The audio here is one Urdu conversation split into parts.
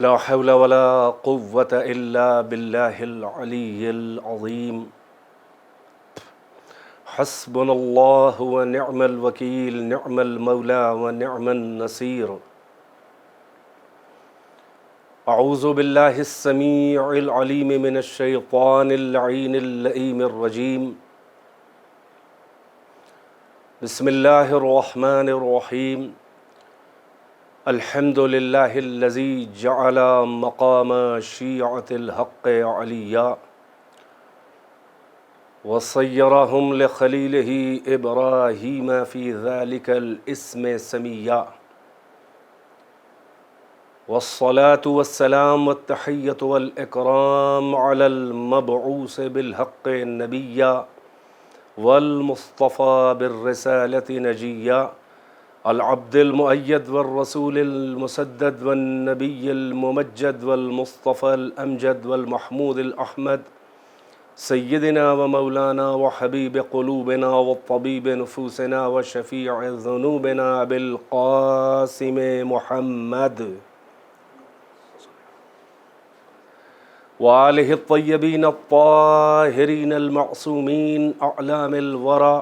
لا حول ولا قوة إلا بالله العلي العظيم حسبنا الله ونعم الوكيل نعم المولى ونعم النصير أعوذ بالله السميع العليم من الشيطان اللعين اللئيم الرجيم بسم الله الرحمن الرحيم الحمد لله الذي جعل مقام شيعة الحق عليا وصيرهم لخليله إبراهيم في ذلك الاسم سميا والصلاة والسلام والتحية والإكرام على المبعوث بالحق نبيا والمصطفى بالرسالة نجيا العبد المؤيد والرسول المسدد والنبي الممجد والمصطفى الأمجد والمحمود الأحمد سيدنا ومولانا وحبيب قلوبنا والطبيب نفوسنا وشفيع ذنوبنا بالقاسم محمد وآله الطيبين الطاهرين المعصومين أعلام الورى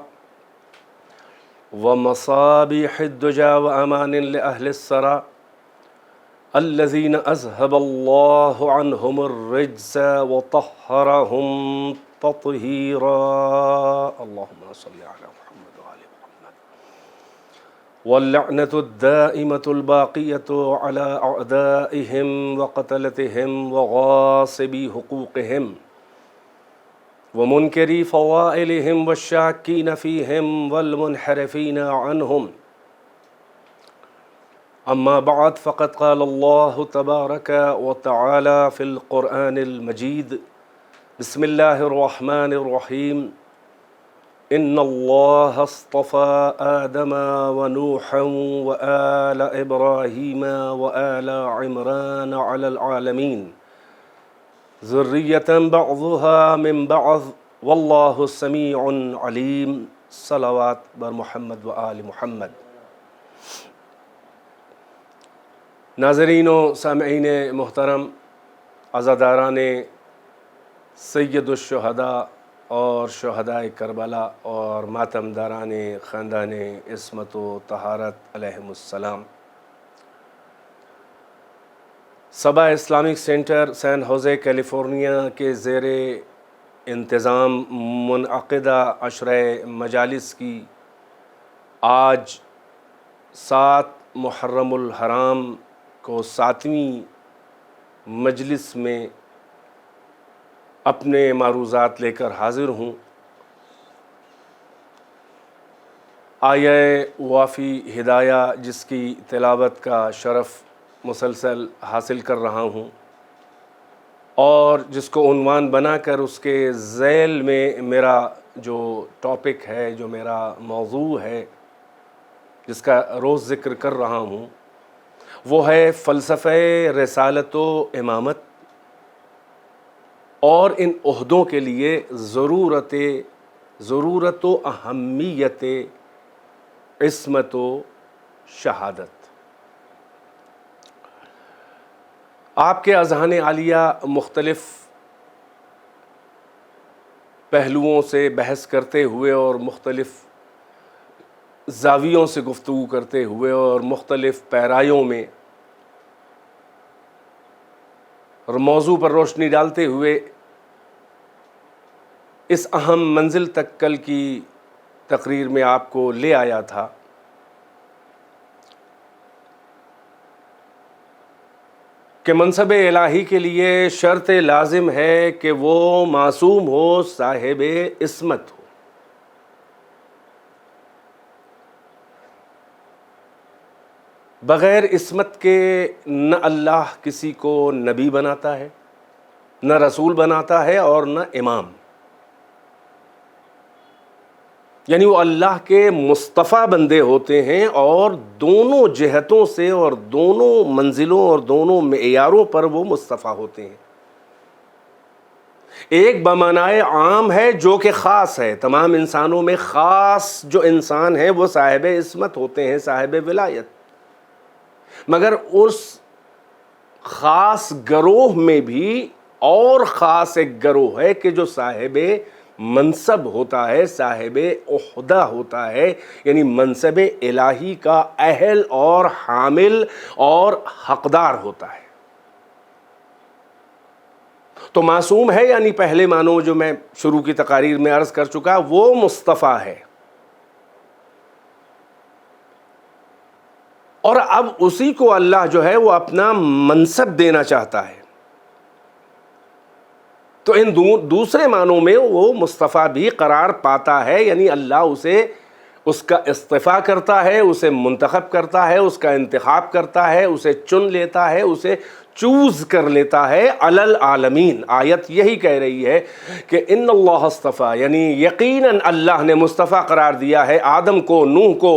ومصابيح الدجى وأمان لأهل السرى الذين أذهب الله عنهم الرجس وطهرهم تطهيرا اللهم صل على محمد وآل محمد واللعنة الدائمة الباقية على أعدائهم وقتلتهم وغاصبي حقوقهم ومنكري فضائلهم والشاكين فيهم والمنحرفين عنهم أما بعد فقد قال الله تبارك وتعالى في القرآن المجيد بسم الله الرحمن الرحيم إن الله اصطفى آدم ونوحا وآل إبراهيم وآل عمران على العالمين ذرية بعضها من بعض والله سميع عليم صلوات بر محمد و آل محمد۔ ناظرین و سامعین محترم، عزاداران سید الشہداء اور شہداء کربلا اور ماتم داران خاندان عصمت و طہارت علیہم السلام، صبا اسلامک سینٹر سین ہوزے کیلیفورنیا کے زیر انتظام منعقدہ عشرہ مجالس کی آج 7 محرم الحرام کو 7ویں مجلس میں اپنے معروضات لے کر حاضر ہوں۔ آیہ وافی ہدایہ جس کی تلاوت کا شرف مسلسل حاصل کر رہا ہوں اور جس کو عنوان بنا کر اس کے ذیل میں میرا جو ٹاپک ہے، جو میرا موضوع ہے، جس کا روز ذکر کر رہا ہوں، وہ ہے فلسفہ رسالت و امامت اور ان عہدوں کے لیے ضرورت و اہمیت عصمت و شہادت۔ آپ کے اذہان عالیہ مختلف پہلوؤں سے بحث کرتے ہوئے اور مختلف زاویوں سے گفتگو کرتے ہوئے اور مختلف پیرایوں میں اور موضوع پر روشنی ڈالتے ہوئے اس اہم منزل تک کل کی تقریر میں آپ کو لے آیا تھا کہ منصب الہی کے لیے شرط لازم ہے کہ وہ معصوم ہو، صاحب عصمت ہو۔ بغیر عصمت کے نہ اللہ کسی کو نبی بناتا ہے، نہ رسول بناتا ہے اور نہ امام، یعنی وہ اللہ کے مصطفیٰ بندے ہوتے ہیں اور دونوں جہتوں سے اور دونوں منزلوں اور دونوں معیاروں پر وہ مصطفیٰ ہوتے ہیں۔ ایک بمعنی عام ہے جو کہ خاص ہے، تمام انسانوں میں خاص جو انسان ہے وہ صاحب عصمت ہوتے ہیں، صاحب ولایت، مگر اس خاص گروہ میں بھی اور خاص ایک گروہ ہے کہ جو صاحب منصب ہوتا ہے، صاحب عہدہ ہوتا ہے، یعنی منصب الہی کا اہل اور حامل اور حقدار ہوتا ہے۔ تو معصوم ہے یعنی پہلے معنوں جو میں شروع کی تقاریر میں عرض کر چکا، وہ مصطفیٰ ہے، اور اب اسی کو اللہ جو ہے وہ اپنا منصب دینا چاہتا ہے۔ تو ان دوسرے معنوں میں وہ مصطفیٰ بھی قرار پاتا ہے، یعنی اللہ اسے اس کا اصطفیٰ کرتا ہے، اسے منتخب کرتا ہے، اس کا انتخاب کرتا ہے، اسے چن لیتا ہے، اسے چوز کر لیتا ہے علی العالمین۔ آیت یہی کہہ رہی ہے کہ ان اللہ اصطفیٰ، یعنی یقیناً اللہ نے مصطفیٰ قرار دیا ہے آدم کو، نوح کو،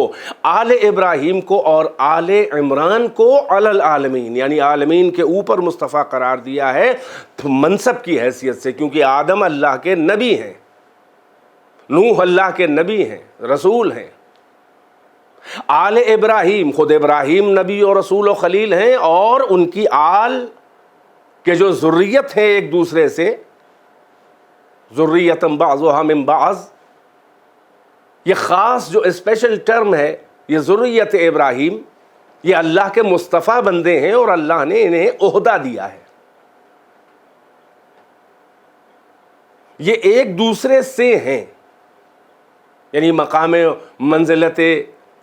آل ابراہیم کو اور آل عمران کو علی العالمین، یعنی عالمین کے اوپر مصطفیٰ قرار دیا ہے منصب کی حیثیت سے، کیونکہ آدم اللہ کے نبی ہیں، نوح اللہ کے نبی ہیں، رسول ہیں، آل ابراہیم، خود ابراہیم نبی اور رسول و خلیل ہیں، اور ان کی آل کے جو ذریت ہیں ایک دوسرے سے، ذریۃ بعضها من بعض، یہ خاص جو اسپیشل ٹرم ہے یہ ذریت ابراہیم، یہ اللہ کے مصطفیٰ بندے ہیں اور اللہ نے انہیں عہدہ دیا ہے۔ یہ ایک دوسرے سے ہیں، یعنی مقام منزلت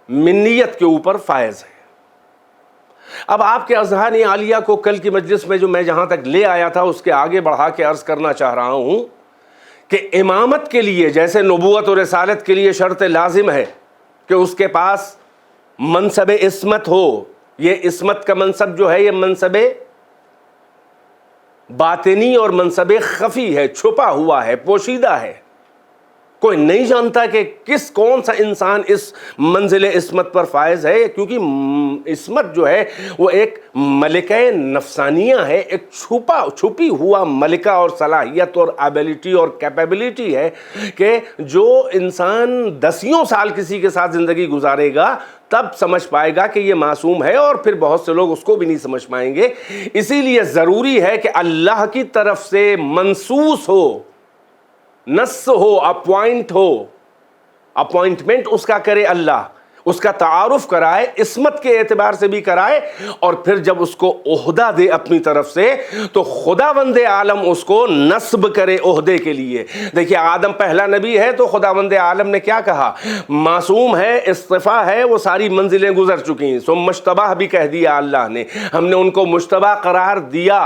منیت کے اوپر فائز ہے۔ اب آپ کے اذہان عالیہ کو کل کی مجلس میں جو میں جہاں تک لے آیا تھا اس کے آگے بڑھا کے عرض کرنا چاہ رہا ہوں کہ امامت کے لیے جیسے نبوت اور رسالت کے لیے شرط لازم ہے کہ اس کے پاس منصب عصمت ہو، یہ عصمت کا منصب جو ہے یہ منصب باطنی اور منصب خفی ہے، چھپا ہوا ہے، پوشیدہ ہے، کوئی نہیں جانتا کہ کون سا انسان اس منزل عصمت پر فائز ہے، کیونکہ عصمت جو ہے وہ ایک ملکہ نفسانیہ ہے، ایک چھپی ہوا ملکہ اور صلاحیت اور ایبیلٹی اور کیپیبلٹی ہے کہ جو انسان دسیوں سال کسی کے ساتھ زندگی گزارے گا تب سمجھ پائے گا کہ یہ معصوم ہے، اور پھر بہت سے لوگ اس کو بھی نہیں سمجھ پائیں گے۔ اسی لیے ضروری ہے کہ اللہ کی طرف سے منصوص ہو، نص ہو، اپوائنٹ ہو، اپوائنٹمنٹ اس کا کرے اللہ، اس کا تعارف کرائے، عصمت کے اعتبار سے بھی کرائے، اور پھر جب اس کو عہدہ دے اپنی طرف سے تو خداوند عالم اس کو نصب کرے عہدے کے لیے۔ دیکھیے آدم پہلا نبی ہے تو خداوند عالم نے کیا کہا؟ معصوم ہے، اصطفیٰ ہے، وہ ساری منزلیں گزر چکی ہیں، ثم مجتبیٰ بھی کہہ دیا اللہ نے، ہم نے ان کو مجتبیٰ قرار دیا،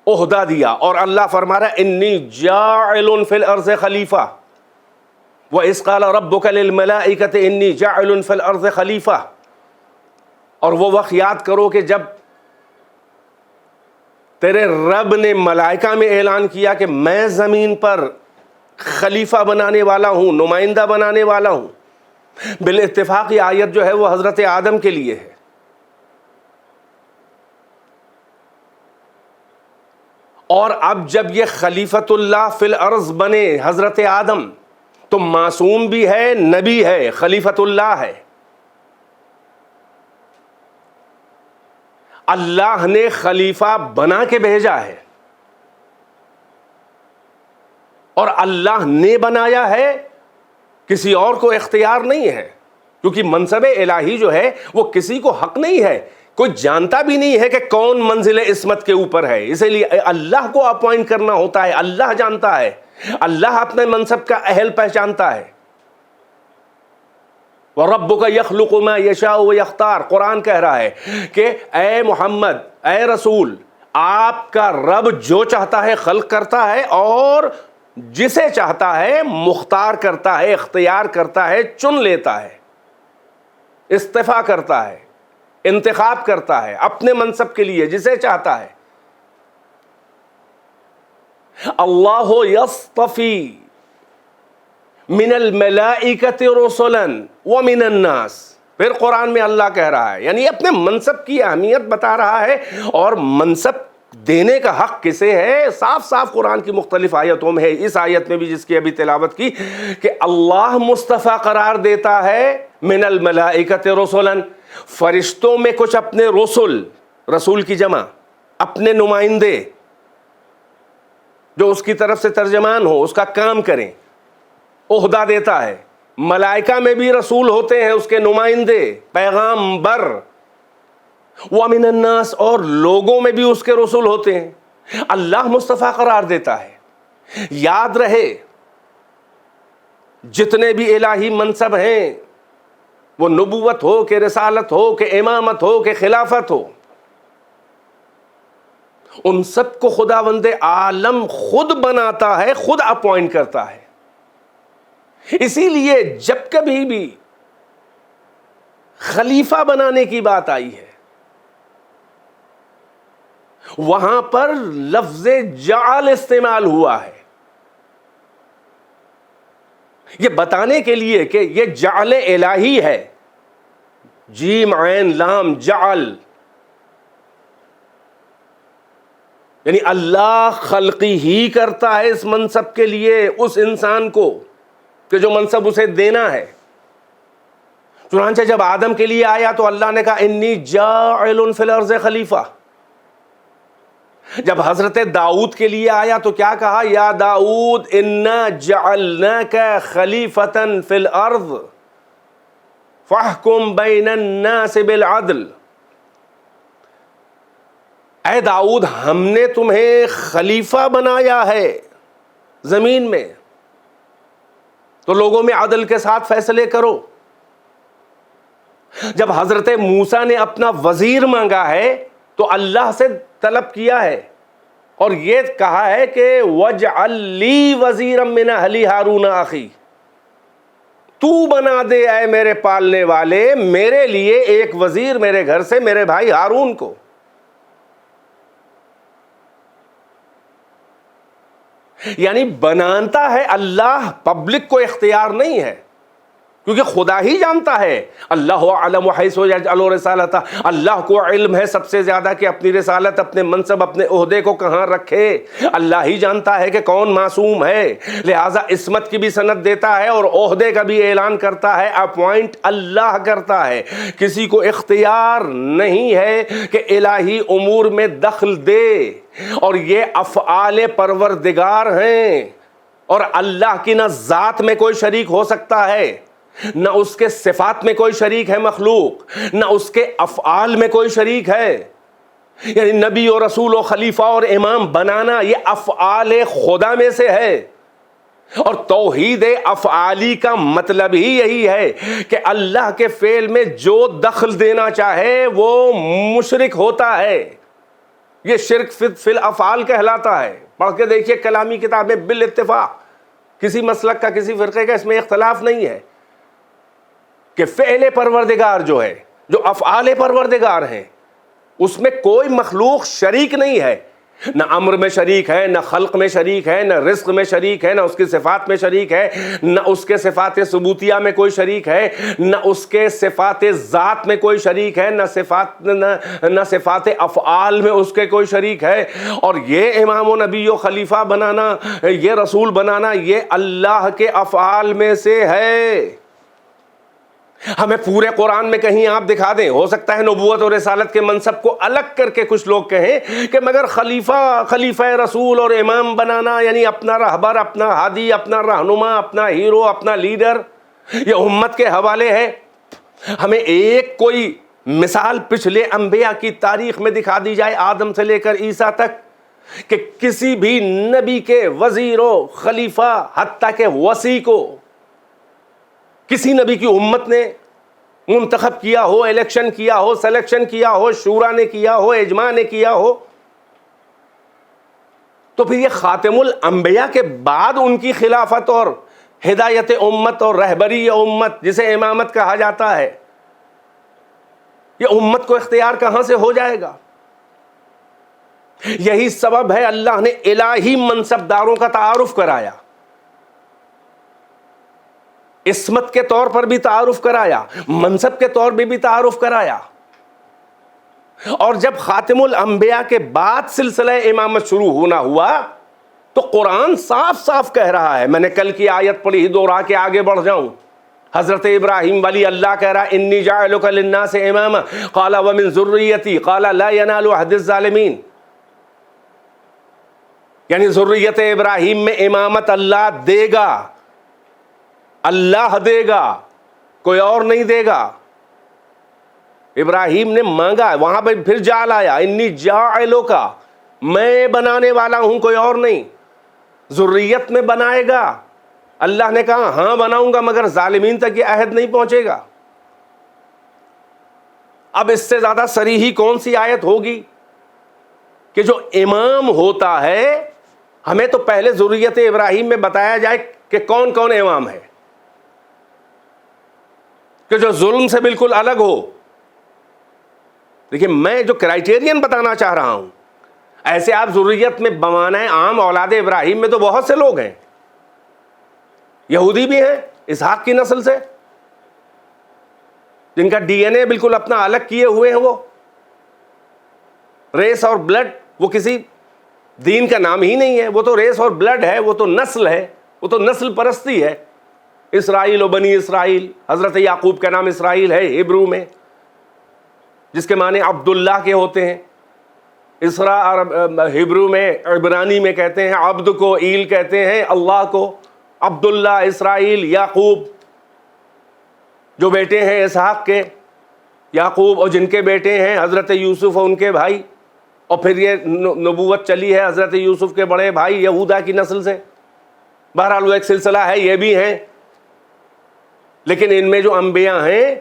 عہدہ دیا، اور اللہ فرما رہا ہے انی جاعل فی الارض خلیفہ، وَإِذْ قَالَ رَبُّكَ لِلْمَلَائِكَةِ إِنِّي جَاعِلٌ فِي الْأَرْضِ خَلِيفَةً، اور وہ وقت یاد کرو کہ جب تیرے رب نے ملائکہ میں اعلان کیا کہ میں زمین پر خلیفہ بنانے والا ہوں، نمائندہ بنانے والا ہوں۔ بالاتفاق یہ آیت جو ہے وہ حضرت آدم کے لیے ہے، اور اب جب یہ خلیفۃ اللہ فی الارض بنے حضرت آدم تو معصوم بھی ہے، نبی ہے، خلیفۃ اللہ ہے، اللہ نے خلیفہ بنا کے بھیجا ہے، اور اللہ نے بنایا ہے، کسی اور کو اختیار نہیں ہے، کیونکہ منصب الہی جو ہے وہ کسی کو حق نہیں ہے، کوئی جانتا بھی نہیں ہے کہ کون منزل عصمت کے اوپر ہے، اسی لیے اللہ کو اپوائنٹ کرنا ہوتا ہے، اللہ جانتا ہے، اللہ اپنے منصب کا اہل پہچانتا ہے۔ وَرَبُّكَ يَخْلُقُ مَا يَشَاءُ وَيَخْتَارُ، قرآن کہہ رہا ہے کہ اے محمد، اے رسول، آپ کا رب جو چاہتا ہے خلق کرتا ہے، اور جسے چاہتا ہے مختار کرتا ہے، اختیار کرتا ہے، چن لیتا ہے، استفا کرتا ہے، انتخاب کرتا ہے اپنے منصب کے لیے جسے چاہتا ہے۔ اللہ یصطفی من الملائکۃ رسلا ومن الناس، پھر قرآن میں اللہ کہہ رہا ہے، یعنی اپنے منصب کی اہمیت بتا رہا ہے، اور منصب دینے کا حق کسے ہے صاف صاف قرآن کی مختلف آیتوں میں ہے۔ اس آیت میں بھی جس کی ابھی تلاوت کی کہ اللہ مصطفیٰ قرار دیتا ہے من الملائکۃ رسلا، فرشتوں میں کچھ اپنے رسل، رسول کی جمع، اپنے نمائندے جو اس کی طرف سے ترجمان ہو، اس کا کام کریں، عہدہ دیتا ہے۔ ملائکہ میں بھی رسول ہوتے ہیں اس کے نمائندے، پیغامبر۔ وَمِنَ النَّاسِ، اور لوگوں میں بھی اس کے رسول ہوتے ہیں۔ اللہ مصطفیٰ قرار دیتا ہے۔ یاد رہے جتنے بھی الہی منصب ہیں، وہ نبوت ہو کہ رسالت ہو کہ امامت ہو کہ خلافت ہو، ان سب کو خداوند عالم خود بناتا ہے، خود اپوائنٹ کرتا ہے۔ اسی لیے جب کبھی بھی خلیفہ بنانے کی بات آئی ہے، وہاں پر لفظ جعل استعمال ہوا ہے، یہ بتانے کے لیے کہ یہ جعل الہی ہے۔ جیم عین لام جعل، یعنی اللہ خلقی ہی کرتا ہے اس منصب کے لیے اس انسان کو کہ جو منصب اسے دینا ہے۔ چنانچہ جب آدم کے لیے آیا تو اللہ نے کہا انی جاعل فی الارض خلیفہ۔ جب حضرت داؤد کے لیے آیا تو کیا کہا؟ یا داؤد انا جعلناک خلیفۃ فی الارض فاحکم بین الناس بالعدل۔ اے داؤد، ہم نے تمہیں خلیفہ بنایا ہے زمین میں، تو لوگوں میں عدل کے ساتھ فیصلے کرو۔ جب حضرت موسیٰ نے اپنا وزیر مانگا ہے تو اللہ سے طلب کیا ہے اور یہ کہا ہے کہ وَاجْعَلْ لِي وَزِيرًا مِّنْ أَهْلِي هَارُونَ أَخِي، تو بنا دے اے میرے پالنے والے میرے لیے ایک وزیر میرے گھر سے، میرے بھائی ہارون کو۔ یعنی بناتا ہے اللہ، پبلک کو اختیار نہیں ہے، کیونکہ خدا ہی جانتا ہے۔ اللہ اعلم حیث یجعل رسالتہ، اللہ کو علم ہے سب سے زیادہ کہ اپنی رسالت، اپنے منصب، اپنے عہدے کو کہاں رکھے۔ اللہ ہی جانتا ہے کہ کون معصوم ہے، لہٰذا عصمت کی بھی سند دیتا ہے اور عہدے کا بھی اعلان کرتا ہے۔ اپوائنٹ اللہ کرتا ہے، کسی کو اختیار نہیں ہے کہ الہی امور میں دخل دے، اور یہ افعال پروردگار ہیں، اور اللہ کی نہ ذات میں کوئی شریک ہو سکتا ہے، نہ اس کے صفات میں کوئی شریک ہے مخلوق، نہ اس کے افعال میں کوئی شریک ہے۔ یعنی نبی اور رسول و خلیفہ اور امام بنانا یہ افعال خدا میں سے ہے، اور توحید افعالی کا مطلب ہی یہی ہے کہ اللہ کے فعل میں جو دخل دینا چاہے وہ مشرک ہوتا ہے۔ یہ شرک فی الافعال کہلاتا ہے۔ پڑھ کے دیکھیے کلامی کتابیں، بالاتفاق کسی مسلک کا، کسی فرقے کا اس میں اختلاف نہیں ہے کہ فعل پروردگار جو ہے، جو افعال پروردگار ہیں، اس میں کوئی مخلوق شریک نہیں ہے، نہ امر میں شریک ہے، نہ خلق میں شریک ہے، نہ رزق میں شریک ہے، نہ اس کی صفات میں شریک ہے، نہ اس کے صفات ثبوتیہ میں کوئی شریک ہے، نہ اس کے صفات ذات میں کوئی شریک ہے، نہ صفات افعال میں اس کے کوئی شریک ہے۔ اور یہ امام و نبی و خلیفہ بنانا، یہ رسول بنانا، یہ اللہ کے افعال میں سے ہے۔ ہمیں پورے قرآن میں کہیں آپ دکھا دیں، ہو سکتا ہے نبوت اور رسالت کے منصب کو الگ کر کے کچھ لوگ کہیں کہ مگر خلیفہ رسول اور امام بنانا یعنی اپنا رہبر، اپنا ہادی، اپنا رہنما، اپنا ہیرو، اپنا لیڈر، یہ امت کے حوالے ہے۔ ہمیں ایک کوئی مثال پچھلے انبیاء کی تاریخ میں دکھا دی جائے، آدم سے لے کر عیسیٰ تک، کہ کسی بھی نبی کے وزیر و خلیفہ حتیٰ کہ وصی کو کسی نبی کی امت نے منتخب کیا ہو، الیکشن کیا ہو، سلیکشن کیا ہو، شورا نے کیا ہو، اجماع نے کیا ہو، تو پھر یہ خاتم الانبیاء کے بعد ان کی خلافت اور ہدایت امت اور رہبری امت، جسے امامت کہا جاتا ہے، یہ امت کو اختیار کہاں سے ہو جائے گا؟ یہی سبب ہے اللہ نے الہی منصب داروں کا تعارف کرایا، عصمت کے طور پر بھی تعارف کرایا، منصب کے طور پہ بھی تعارف کرایا۔ اور جب خاتم الانبیاء کے بعد سلسلہ امامت شروع ہونا ہوا تو قرآن صاف صاف کہہ رہا ہے، میں نے کل کی آیت پڑھی، دوہرا کے آگے بڑھ جاؤں، حضرت ابراہیم والی اللہ کہہ رہا انی جاعلک للناس اماما قال ومن ذریتی قال لا ینال عہد الظالمین، یعنی ذریت ابراہیم میں امامت اللہ دے گا، اللہ دے گا، کوئی اور نہیں دے گا۔ ابراہیم نے مانگا، وہاں پہ پھر جعل آیا، انی جاعلک، میں بنانے والا ہوں، کوئی اور نہیں، ذریت میں بنائے گا۔ اللہ نے کہا ہاں بناؤں گا، مگر ظالمین تک یہ عہد نہیں پہنچے گا۔ اب اس سے زیادہ صریحی کون سی آیت ہوگی کہ جو امام ہوتا ہے، ہمیں تو پہلے ذریت ابراہیم میں بتایا جائے کہ کون کون امام ہے، کہ جو ظلم سے بالکل الگ ہو۔ دیکھیں میں جو کرائیٹیرین بتانا چاہ رہا ہوں، ایسے آپ ذریت میں بمانۂ عام اولاد ابراہیم میں تو بہت سے لوگ ہیں، یہودی بھی ہیں اسحاق کی نسل سے، جن کا ڈی این اے بالکل اپنا الگ کیے ہوئے ہیں، وہ ریس اور بلڈ، وہ کسی دین کا نام ہی نہیں ہے، وہ تو ریس اور بلڈ ہے، وہ تو نسل ہے، وہ تو نسل پرستی ہے۔ اسرائیل و بنی اسرائیل، حضرت یعقوب کا نام اسرائیل ہے ہبرو میں، جس کے معنی عبداللہ کے ہوتے ہیں۔ اسرا ہبرو میں، عبرانی میں کہتے ہیں عبد کو، ایل کہتے ہیں اللہ کو، عبداللہ، اسرائیل، یعقوب، جو بیٹے ہیں اسحاق کے، یعقوب، اور جن کے بیٹے ہیں حضرت یوسف اور ان کے بھائی، اور پھر یہ نبوت چلی ہے حضرت یوسف کے بڑے بھائی یہودا کی نسل سے۔ بہرحال وہ ایک سلسلہ ہے، یہ بھی ہیں، لیکن ان میں جو انبیاء ہیں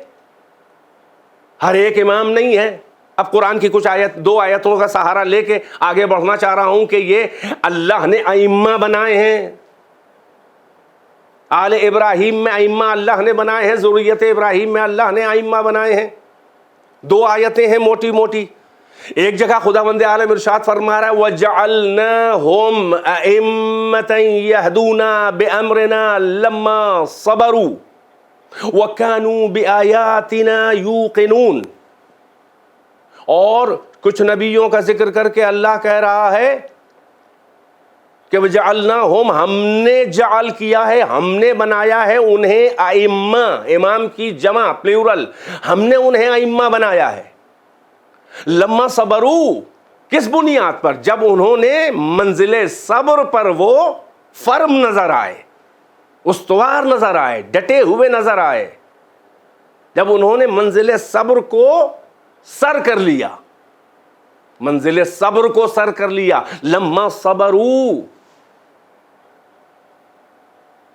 ہر ایک امام نہیں ہے۔ اب قرآن کی کچھ دو آیتوں کا سہارا لے کے آگے بڑھنا چاہ رہا ہوں کہ یہ اللہ نے ائمہ بنائے ہیں، آل ابراہیم میں ائمہ اللہ نے بنائے ہیں، ذریت ابراہیم میں اللہ نے ائمہ بنائے ہیں۔ دو آیتیں ہیں موٹی موٹی۔ ایک جگہ خداوند عالم ارشاد فرما رہا ہے وَجَعَلْنَاهُمْ أَئِمَّةً يَهْدُونَ بِأَمْرِنَا لَمَّا صَبَرُوا وَكَانُوا بِآيَاتِنَا يُوقِنُونَ۔ اور کچھ نبیوں کا ذکر کر کے اللہ کہہ رہا ہے کہ وَجَعَلْنَاهُمْ، ہم نے جعل کیا ہے، ہم نے بنایا ہے انہیں ائمہ، امام کی جمع پلیورل، ہم نے انہیں ائمہ بنایا ہے۔ لما صبروا، کس بنیاد پر؟ جب انہوں نے منزل صبر پر وہ فرم نظر آئے، استوار نظر آئے، ڈٹے ہوئے نظر آئے، جب انہوں نے منزل صبر کو سر کر لیا، منزل صبر کو سر کر لیا۔ لما صبروا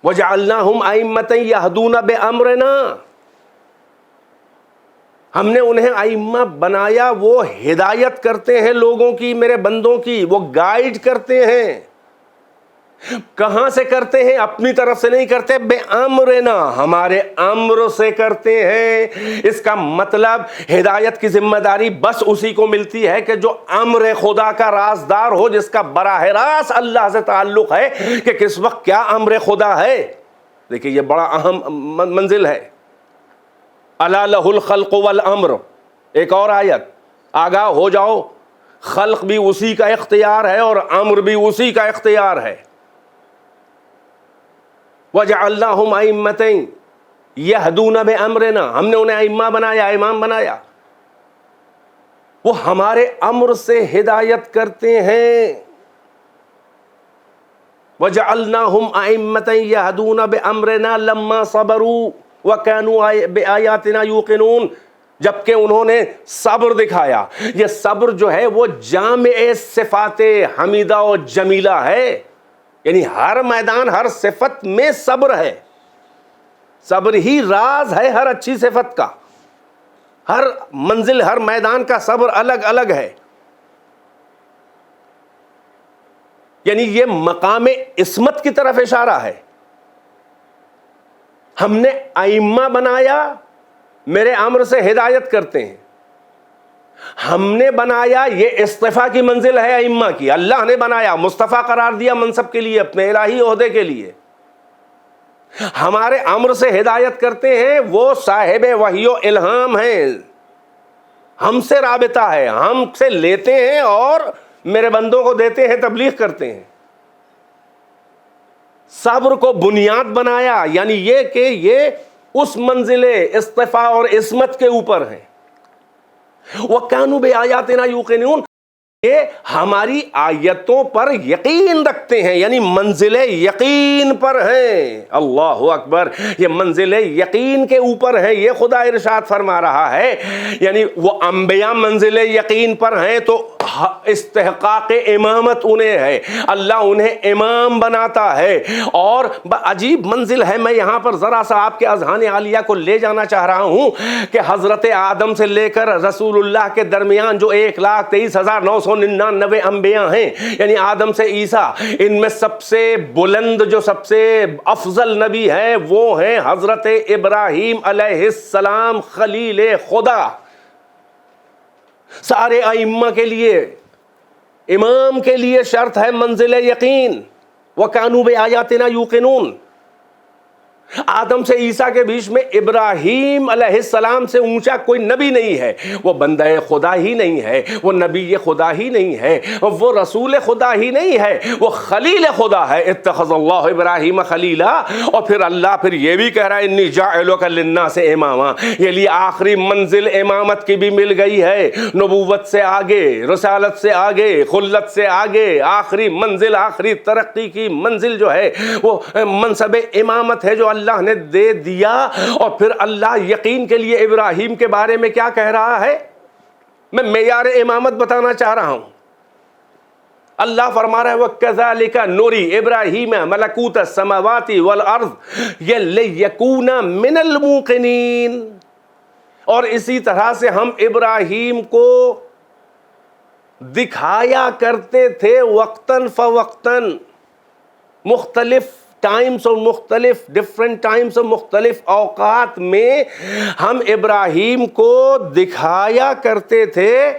وجعلناہم ائمۃ یہدون بامرنا، ہم نے انہیں ائمہ بنایا، وہ ہدایت کرتے ہیں لوگوں کی، میرے بندوں کی، وہ گائیڈ کرتے ہیں۔ کہاں سے کرتے ہیں؟ اپنی طرف سے نہیں کرتے، بے امرنا، ہمارے امر سے کرتے ہیں۔ اس کا مطلب ہدایت کی ذمہ داری بس اسی کو ملتی ہے کہ جو امر خدا کا رازدار ہو، جس کا براہ راست اللہ سے تعلق ہے کہ کس وقت کیا امر خدا ہے۔ دیکھیے یہ بڑا اہم منزل ہے۔ الا لہ الخلق والامر، ایک اور آیت، آگاہ ہو جاؤ، خلق بھی اسی کا اختیار ہے اور امر بھی اسی کا اختیار ہے۔ وجعلناہم ائمۃ یہدون بامرنا، ہم نے انہیں ائمہ بنایا، امام بنایا، وہ ہمارے امر سے ہدایت کرتے ہیں۔ وجعلناہم ائمۃ یہدون بامرنا لما صبروا وَكَانُوا بِآيَاتِنَا يُوقِنُونَ، جبکہ انہوں نے صبر دکھایا۔ یہ صبر جو ہے وہ جامع صفات حمیدہ و جمیلہ ہے، یعنی ہر میدان، ہر صفت میں صبر ہے۔ صبر ہی راز ہے ہر اچھی صفت کا، ہر منزل، ہر میدان کا صبر الگ الگ ہے۔ یعنی یہ مقام عصمت کی طرف اشارہ ہے۔ ہم نے ائمہ بنایا، میرے امر سے ہدایت کرتے ہیں۔ ہم نے بنایا، یہ اصطفیٰ کی منزل ہے ائمہ کی، اللہ نے بنایا، مصطفیٰ قرار دیا منصب کے لیے، اپنے الہی عہدے کے لیے۔ ہمارے امر سے ہدایت کرتے ہیں، وہ صاحب وحی و الہام ہیں، ہم سے رابطہ ہے، ہم سے لیتے ہیں اور میرے بندوں کو دیتے ہیں، تبلیغ کرتے ہیں۔ صبر کو بنیاد بنایا، یعنی یہ کہ یہ اس منزل اصطفاء اور عصمت کے اوپر ہیں۔ وَكَانُوا بِآيَاتِنَا يُوقِنُونَ، یہ ہماری آیتوں پر یقین رکھتے ہیں، یعنی منزل یقین پر ہیں۔ اللہ اکبر، یہ منزل یقین کے اوپر ہیں، یہ خدا ارشاد فرما رہا ہے۔ یعنی وہ انبیاء منزل یقین پر ہیں تو استحقاق امامت انہیں ہے، اللہ انہیں امام بناتا ہے۔ اور عجیب منزل ہے، میں یہاں پر ذرا سا آپ کے اذہان عالیہ کو لے جانا چاہ رہا ہوں کہ حضرت آدم سے لے کر رسول اللہ کے درمیان جو 1,23,999 انبیاء ہیں، یعنی آدم سے عیسیٰ، ان میں سب سے بلند جو سب سے افضل نبی ہے وہ ہیں حضرت ابراہیم علیہ السلام، خلیل خدا۔ سارے ائمہ کے لیے، امام کے لیے شرط ہے منزل یقین۔ وَكَانُوا بِآيَاتِنَا يُوقِنُونَ۔ آدم سے عیسیٰ کے بیچ میں ابراہیم علیہ السلام سے اونچا کوئی نبی نہیں ہے، وہ بندہ خدا ہی نہیں ہے، وہ نبی خدا ہی نہیں ہے، وہ رسول خدا ہی نہیں ہے، وہ خلیل خدا ہے۔ اتخذ اللہ ابراہیم خلیلا۔ اور پھر اللہ پھر یہ بھی کہہ رہا ہے انی جاعلک للناس اماما، یہ لیے آخری منزل امامت کی بھی مل گئی ہے، نبوت سے آگے، رسالت سے آگے، خلت سے آگے آخری منزل، آخری ترقی کی منزل جو ہے وہ منصب امامت ہے جو اللہ نے دے دیا۔ اور پھر اللہ یقین کے لیے ابراہیم کے بارے میں کیا کہہ رہا ہے؟ میں معیار امامت بتانا چاہ رہا ہوں۔ اللہ فرما رہا ہے وَكَذَلِكَ نُرِي إِبْرَاهِيمَ مَلَكُوتَ السَّمَاوَاتِ وَالْأَرْضِ لِيَكُونَ مِنَ الْمُوقِنِينَ۔ اور اسی طرح سے ہم ابراہیم کو دکھایا کرتے تھے وقتاً فوقتاً، مختلف ٹائمز اور مختلف ڈفرنٹ ٹائمز اور مختلف اوقات میں ہم ابراہیم کو دکھایا کرتے تھے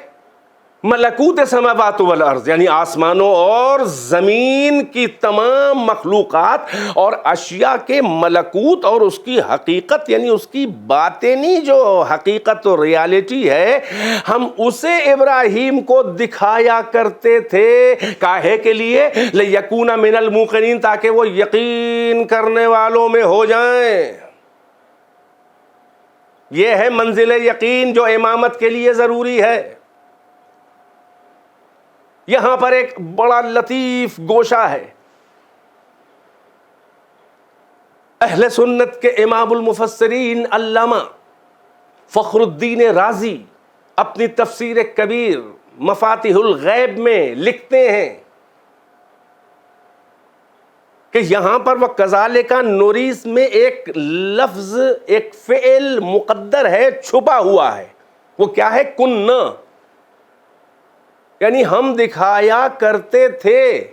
ملکوت سماوات والارض، یعنی آسمانوں اور زمین کی تمام مخلوقات اور اشیاء کے ملکوت اور اس کی حقیقت، یعنی اس کی باطنی جو حقیقت اور ریالٹی ہے، ہم اسے ابراہیم کو دکھایا کرتے تھے۔ کاہے کے لیے؟ لیکون من الموقنین، تاکہ وہ یقین کرنے والوں میں ہو جائیں۔ یہ ہے منزل یقین جو امامت کے لیے ضروری ہے۔ یہاں پر ایک بڑا لطیف گوشہ ہے۔ اہل سنت کے امام المفسرین علامہ فخر الدین رازی اپنی تفسیر کبیر مفاتیح الغیب میں لکھتے ہیں کہ یہاں پر وہ کذالک نوریس میں ایک لفظ، ایک فعل مقدر ہے، چھپا ہوا ہے۔ وہ کیا ہے؟ کننا، یعنی ہم دکھایا کرتے تھے،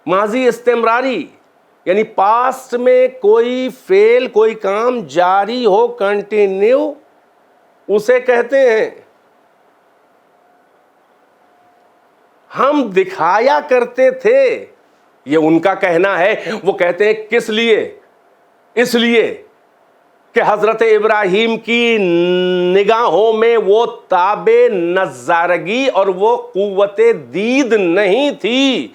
ماضی استمراری، یعنی پاسٹ میں کوئی فعل، کوئی کام جاری ہو، کنٹینیو، اسے کہتے ہیں۔ ہم دکھایا کرتے تھے، یہ ان کا کہنا ہے۔ وہ کہتے ہیں کس لیے؟ اس لیے کہ حضرت ابراہیم کی نگاہوں میں وہ تاب نظارگی اور وہ قوت دید نہیں تھی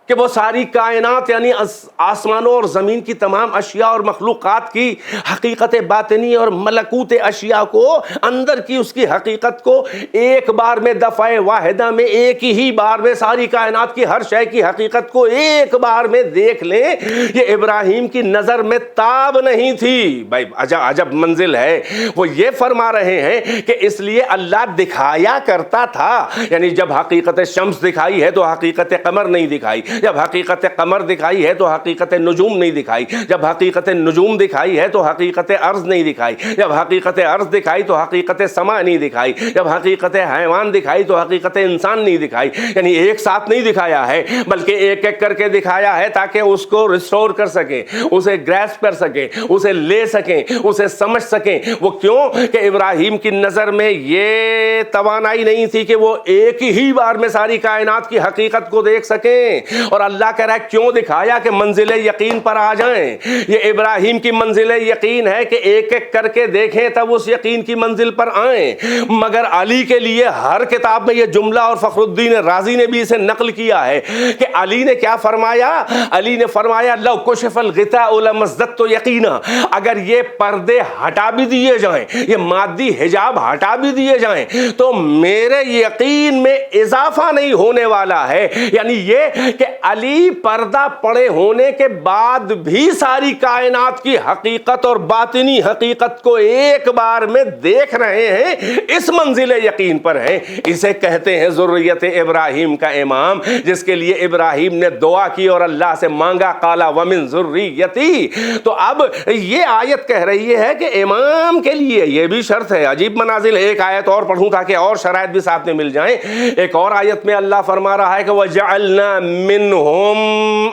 کہ وہ ساری کائنات یعنی آسمانوں اور زمین کی تمام اشیاء اور مخلوقات کی حقیقت باطنی اور ملکوت اشیاء کو، اندر کی اس کی حقیقت کو ایک بار میں، دفعہ واحدہ میں، ایک ہی بار میں ساری کائنات کی ہر شے کی حقیقت کو ایک بار میں دیکھ لیں، یہ ابراہیم کی نظر میں تاب نہیں تھی۔ بھائی عجب منزل ہے۔ وہ یہ فرما رہے ہیں کہ اس لیے اللہ دکھایا کرتا تھا، یعنی جب حقیقت شمس دکھائی ہے تو حقیقت قمر نہیں دکھائی، جب حقیقت قمر دکھائی ہے تو حقیقت نجوم نہیں دکھائی، جب حقیقت نجوم دکھائی ہے تو حقیقت ارض نہیں دکھائی، جب حقیقت ارض دکھائی تو حقیقت سما نہیں دکھائی، جب حقیقت حیوان دکھائی تو حقیقت انسان نہیں دکھائی۔ یعنی ایک ساتھ نہیں دکھایا ہے، بلکہ ایک ایک کر کے دکھایا ہے تاکہ اس کو ریسٹور کر سکیں، اسے گریسپ کر سکیں، اسے لے سکیں، اسے سمجھ سکیں۔ وہ کیوں؟ کہ ابراہیم کی نظر میں یہ توانائی نہیں تھی کہ وہ ایک ہی بار میں ساری کائنات کی حقیقت کو دیکھ سکیں، اور اللہ کہہ رہا ہے کیوں دکھایا کہ منزل یقین پر آ جائیں. یہ ابراہیم کی منزل یقین ہے کہ ایک ایک کر کے دیکھیں تب اس یقین کی منزل پر آئیں. مگر علی کے لیے ہر کتاب میں یہ جملہ، اور فخر الدین رازی نے بھی اسے نقل کیا ہے کہ علی نے کیا فرمایا؟ علی نے فرمایا لو کشف الغطاء لمزددت یقینا، اگر یہ پردے ہٹا بھی دیے جائیں، یہ مادی حجاب ہٹا بھی دیے جائیں تو میرے یقین میں اضافہ نہیں ہونے والا ہے. یعنی یہ کہ علی پردہ پڑے ہونے کے بعد بھی ساری کائنات کی حقیقت اور باطنی حقیقت کو ایک بار میں دیکھ رہے ہیں، اس منزل یقین پر ہیں. اسے کہتے ہیں ذریت ابراہیم کا امام، جس کے لیے ابراہیم نے دعا کی اور اللہ سے مانگا قالا ومن ذریتی. تو اب یہ آیت کہہ رہی ہے کہ امام کے لیے یہ بھی شرط ہے. عجیب منازل ہے. ایک آیت اور پڑھوں تاکہ اور شرائط بھی ساتھ میں مل جائیں. ایک اور آیت میں اللہ فرما رہا ہے کہ وَجَعَلْنَا مِنْهُمْ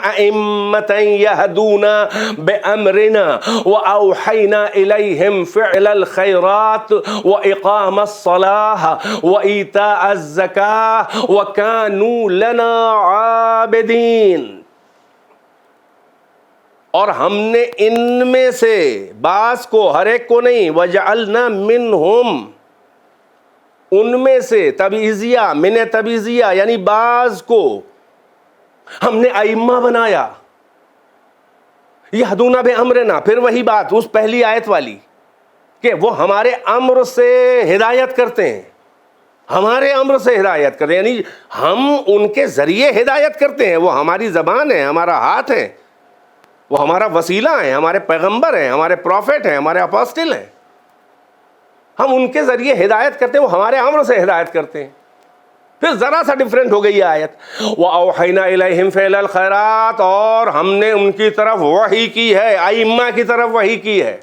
أَئِمَّةً يَهْدُونَ بِأَمْرِنَا وَأَوْحَيْنَا إِلَيْهِمْ فِعْلَ الْخَيْرَاتِ وَإِقَامَ الصَّلَاةِ وَإِيتَاءَ الزَّكَاةِ وَكَانُوا لَنَا عَابِدِينَ. اور ہم نے ان میں سے بعض کو، ہر ایک کو نہیں، وَجَعَلْنَا مِنْهُمْ ان میں سے، تبعیضیہ، من تبعیضیہ یعنی بعض کو ہم نے ائمہ بنایا. یہدون بامرنا، پھر وہی بات اس پہلی آیت والی کہ وہ ہمارے امر سے ہدایت کرتے ہیں، ہمارے امر سے ہدایت کرتے ہیں. یعنی ہم ان کے ذریعے ہدایت کرتے ہیں. وہ ہماری زبان ہے، ہمارا ہاتھ ہے، وہ ہمارا وسیلہ ہے، ہمارے پیغمبر ہیں، ہمارے پروفٹ ہیں، ہمارے اپوسٹل ہیں. ہم ان کے ذریعے ہدایت کرتے ہیں، وہ ہمارے امر سے ہدایت کرتے ہیں. پھر ذرا سا ڈیفرنٹ ہو گئی آیت، وَأَوْحَيْنَا إِلَيْهِمْ فِعْلَ الْخَيْرَاتِ، اور ہم نے ان کی طرف وحی کی ہے، ائمہ کی طرف وحی کی ہے،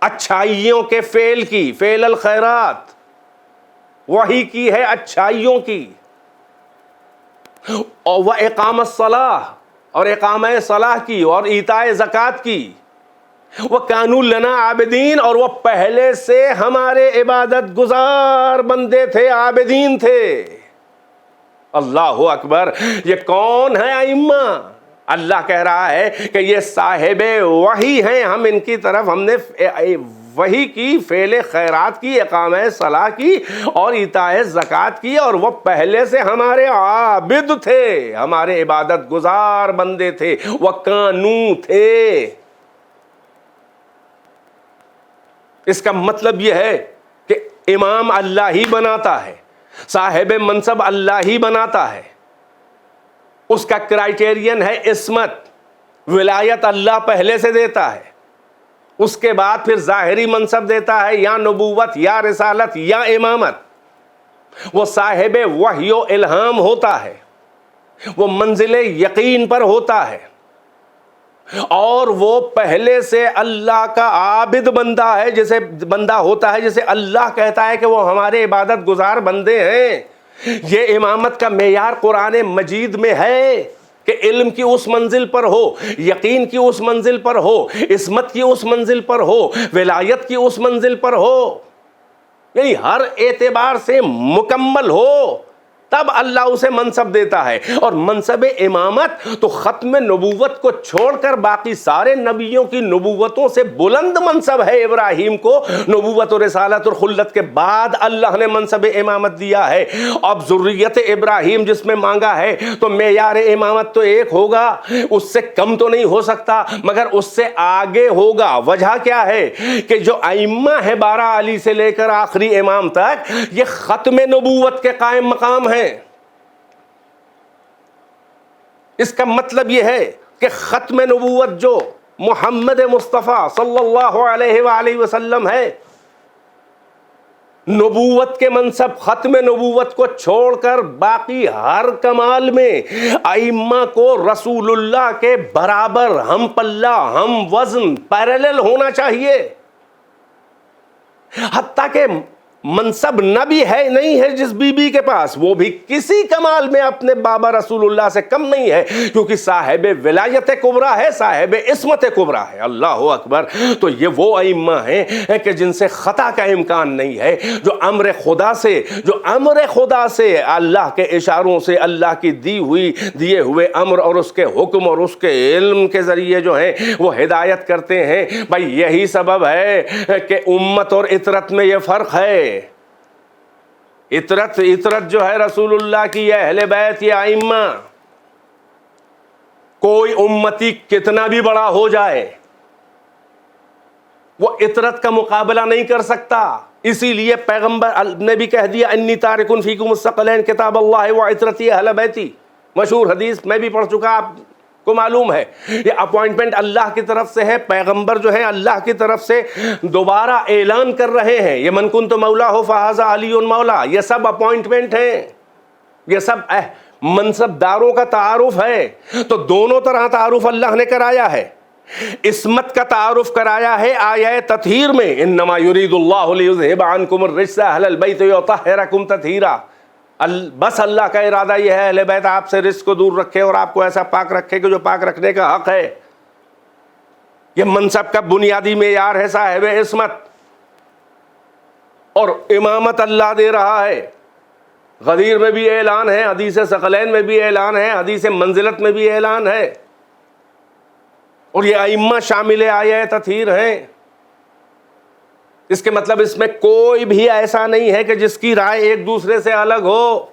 اچھائیوں کے فعل کی، فعل الخیرات، وحی کی ہے اچھائیوں کی. اور وَإِقَامَ الصَّلَاةِ، اور اقامہ صلاح کی، اور ایتاء زکوٰۃ کی. وَكَانُوا لَنَا عَابِدِينَ، اور وہ پہلے سے ہمارے عبادت گزار بندے تھے، عابدین تھے. اللہ اکبر. یہ کون ہے ائمہ؟ اللہ کہہ رہا ہے کہ یہ صاحب وحی ہیں. ہم ان کی طرف ہم نے وحی کی، فعل خیرات کی، اقامہ صلاح کی اور ایتاء زکوٰۃ کی، اور وہ پہلے سے ہمارے عابد تھے، ہمارے عبادت گزار بندے تھے. وَكَانُوا تھے. اس کا مطلب یہ ہے کہ امام اللہ ہی بناتا ہے، صاحب منصب اللہ ہی بناتا ہے. اس کا کرائیٹیرین ہے عصمت، ولایت اللہ پہلے سے دیتا ہے، اس کے بعد پھر ظاہری منصب دیتا ہے، یا نبوت یا رسالت یا امامت. وہ صاحب وحی و الہام ہوتا ہے، وہ منزل یقین پر ہوتا ہے، اور وہ پہلے سے اللہ کا عابد بندہ ہے، جسے بندہ ہوتا ہے جسے اللہ کہتا ہے کہ وہ ہمارے عبادت گزار بندے ہیں. یہ امامت کا معیار قرآن مجید میں ہے کہ علم کی اس منزل پر ہو، یقین کی اس منزل پر ہو، عصمت کی اس منزل پر ہو، ولایت کی اس منزل پر ہو، یعنی ہر اعتبار سے مکمل ہو، تب اللہ اسے منصب دیتا ہے. اور منصب امامت تو ختم نبوت کو چھوڑ کر باقی سارے نبیوں کی نبوتوں سے بلند منصب ہے. ابراہیم کو نبوت و رسالت اور خلت کے بعد اللہ نے منصب امامت دیا ہے. اب ذریت ابراہیم جس میں مانگا ہے تو معیار امامت تو ایک ہوگا، اس سے کم تو نہیں ہو سکتا، مگر اس سے آگے ہوگا. وجہ کیا ہے کہ جو ائمہ ہے 12 علی سے لے کر آخری امام تک، یہ ختم نبوت کے قائم مقام ہیں. اس کا مطلب یہ ہے کہ ختم نبوت جو محمد مصطفیٰ صلی اللہ علیہ وآلہ وسلم ہے، نبوت کے منصب، ختم نبوت کو چھوڑ کر باقی ہر کمال میں ائمہ کو رسول اللہ کے برابر، ہم پلہ، ہم وزن، پیرالل ہونا چاہیے. حتیٰ کہ منصب نبی ہے نہیں ہے جس بی بی کے پاس، وہ بھی کسی کمال میں اپنے بابا رسول اللہ سے کم نہیں ہے، کیونکہ صاحب ولایت کبریٰ ہے، صاحب عصمت کبریٰ ہے۔ اللہ اکبر۔ تو یہ وہ ائمہ ہیں کہ جن سے خطا کا امکان نہیں ہے، جو امر خدا سے اللہ کے اشاروں سے، اللہ کی دیے ہوئے امر اور اس کے حکم اور اس کے علم کے ذریعے جو ہیں وہ ہدایت کرتے ہیں۔ بھائی یہی سبب ہے کہ امت اور اطرت میں یہ فرق ہے۔ اطرت جو ہے رسول اللہ کی، یہ اہل بیت، یہ ائمہ، کوئی امتی کتنا بھی بڑا ہو جائے وہ اطرت کا مقابلہ نہیں کر سکتا۔ اسی لیے پیغمبر نے بھی کہہ دیا انی تارک فیکم الثقلین کتاب اللہ و عطرتی اہل بیتی، مشہور حدیث میں بھی پڑھ چکا، آپ کو معلوم ہے۔ یہ اپوائنٹمنٹ اللہ کی طرف سے ہے، پیغمبر جو ہے اللہ کی طرف سے دوبارہ اعلان کر رہے ہیں، یہ من کنت مولا ہو فہذا علی مولا، یہ سب اپوائنٹمنٹ ہیں، یہ سب منصب داروں کا تعارف ہے۔ تو دونوں طرح تعارف اللہ نے کرایا ہے۔ عصمت کا تعارف کرایا ہے آیہ تطہیر میں، انما یرید اللہ لیذھب عنکم الرجس اہل البیت ویطہرکم تطہیرا۔ بس اللہ کا ارادہ یہ ہے اہل بیت آپ سے رزق کو دور رکھے اور آپ کو ایسا پاک رکھے کہ جو پاک رکھنے کا حق ہے۔ یہ منصب کا بنیادی معیار ہے صاحب عصمت، اور امامت اللہ دے رہا ہے۔ غدیر میں بھی اعلان ہے، حدیث ثقلین میں بھی اعلان ہے، حدیث منزلت میں بھی اعلان ہے، اور یہ ائمہ شامل آیہ تطہیر ہیں۔ اس کے مطلب اس میں کوئی بھی ایسا نہیں ہے کہ جس کی رائے ایک دوسرے سے الگ ہو۔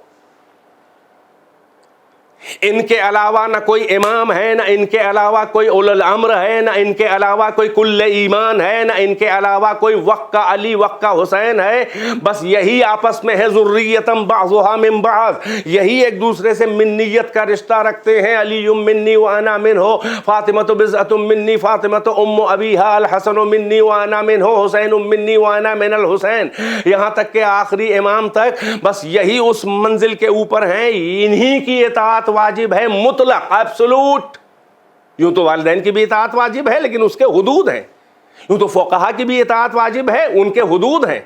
ان کے علاوہ نہ کوئی امام ہے، نہ ان کے علاوہ کوئی اولو الامر ہے، نہ ان کے علاوہ کوئی کل ایمان ہے، نہ ان کے علاوہ کوئی وقت کا علی وقت کا حسین ہے۔ بس یہی آپس میں ہے ذریتم بعضھا من بعض، یہی ایک دوسرے سے منیت کا رشتہ رکھتے ہیں۔ علی منی وانا منہ، فاطمۃ بضعۃ منی، فاطمۃ ام ابیہا، الحسن منی وانا منہ، حسین منی وانا من الحسین، یہاں تک کہ آخری امام تک بس یہی اس منزل کے اوپر ہیں۔ انہی کی اطاعت واجب ہے، مطلق، ایبسولوٹ۔ یوں تو والدین کی بھی اطاعت واجب ہے لیکن اس کے حدود ہیں، یوں تو فقہا کی بھی اطاعت واجب ہے، ان کے حدود ہیں۔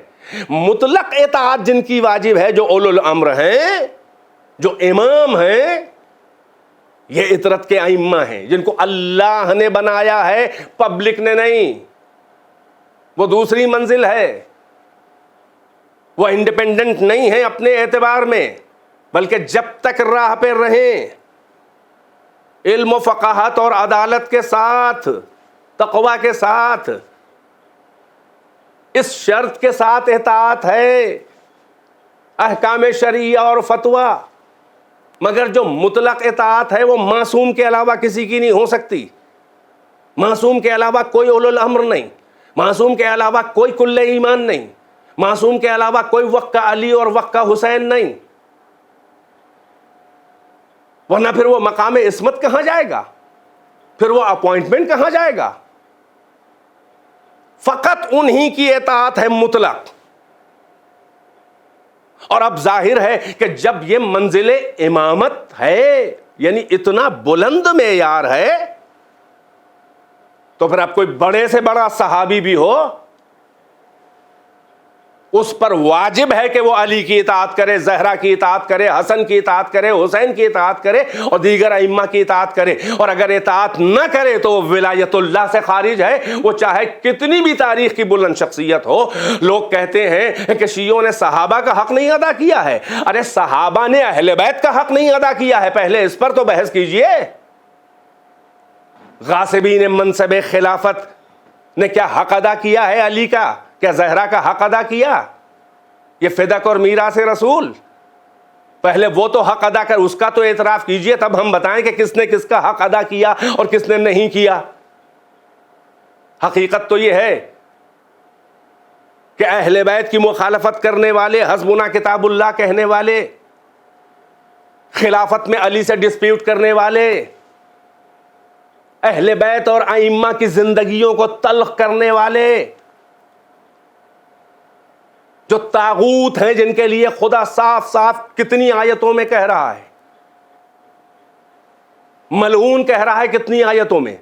مطلق اطاعت جن کی واجب ہے، جو اولو الامر ہیں، جو امام ہیں، یہ اطرت کے ائمہ ہیں جن کو اللہ نے بنایا ہے، پبلک نے نہیں۔ وہ دوسری منزل ہے، وہ انڈیپینڈنٹ نہیں ہے اپنے اعتبار میں، بلکہ جب تک راہ پہ رہیں علم و فقاہت اور عدالت کے ساتھ، تقوی کے ساتھ، اس شرط کے ساتھ اطاعت ہے احکام شرعیہ اور فتویٰ، مگر جو مطلق اطاعت ہے وہ معصوم کے علاوہ کسی کی نہیں ہو سکتی۔ معصوم کے علاوہ کوئی اولو الامر نہیں، معصوم کے علاوہ کوئی کل ایمان نہیں، معصوم کے علاوہ کوئی وقت کا علی اور وقت کا حسین نہیں، ورنہ پھر وہ مقام عصمت کہاں جائے گا، پھر وہ اپوائنٹمنٹ کہاں جائے گا۔ فقط انہی کی اطاعت ہے مطلق۔ اور اب ظاہر ہے کہ جب یہ منزل امامت ہے، یعنی اتنا بلند معیار ہے، تو پھر اب کوئی بڑے سے بڑا صحابی بھی ہو، اس پر واجب ہے کہ وہ علی کی اطاعت کرے، زہرا کی اطاعت کرے، حسن کی اطاعت کرے، حسین کی اطاعت کرے، اور دیگر ائمہ کی اطاعت کرے۔ اور اگر اطاعت نہ کرے تو وہ ولایت اللہ سے خارج ہے، وہ چاہے کتنی بھی تاریخ کی بلند شخصیت ہو۔ لوگ کہتے ہیں کہ شیعوں نے صحابہ کا حق نہیں ادا کیا ہے۔ ارے صحابہ نے اہل بیت کا حق نہیں ادا کیا ہے، پہلے اس پر تو بحث کیجئے۔ غاصبین منصب خلافت نے کیا حق ادا کیا ہے علی کا؟ کیا زہرا کا حق ادا کیا؟ یہ فدق اور میراث رسول، پہلے وہ تو حق ادا کر، اس کا تو اعتراف کیجئے، تب ہم بتائیں کہ کس نے کس کا حق ادا کیا اور کس نے نہیں کیا۔ حقیقت تو یہ ہے کہ اہل بیت کی مخالفت کرنے والے، حسبنا کتاب اللہ کہنے والے، خلافت میں علی سے ڈسپیوٹ کرنے والے، اہل بیت اور ائمہ کی زندگیوں کو تلخ کرنے والے، جو طاغوت ہیں، جن کے لیے خدا صاف صاف کتنی آیتوں میں کہہ رہا ہے، ملعون کہہ رہا ہے کتنی آیتوں میں،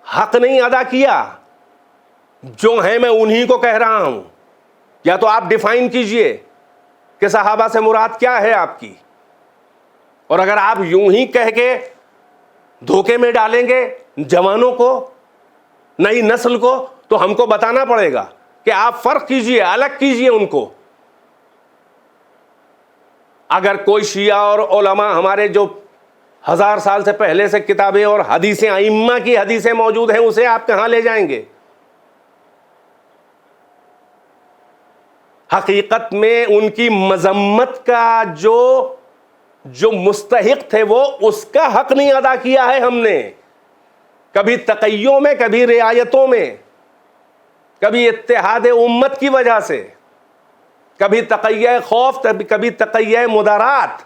حق نہیں ادا کیا۔ جو ہیں میں انہی کو کہہ رہا ہوں، یا تو آپ ڈیفائن کیجئے کہ صحابہ سے مراد کیا ہے آپ کی. اور اگر آپ یوں ہی کہہ کے دھوکے میں ڈالیں گے جوانوں کو, نئی نسل کو, تو ہم کو بتانا پڑے گا کہ آپ فرق کیجئے, الگ کیجئے ان کو. اگر کوئی شیعہ اور علماء ہمارے جو 1000 سال سے پہلے سے کتابیں اور حدیثیں, ائمہ کی حدیثیں موجود ہیں, اسے آپ کہاں لے جائیں گے؟ حقیقت میں ان کی مذمت کا جو مستحق تھے وہ اس کا حق نہیں ادا کیا ہے ہم نے. کبھی تقیوں میں, کبھی رعایتوں میں, کبھی اتحاد امت کی وجہ سے, کبھی تقیہ خوف, کبھی تقیہ مدارات.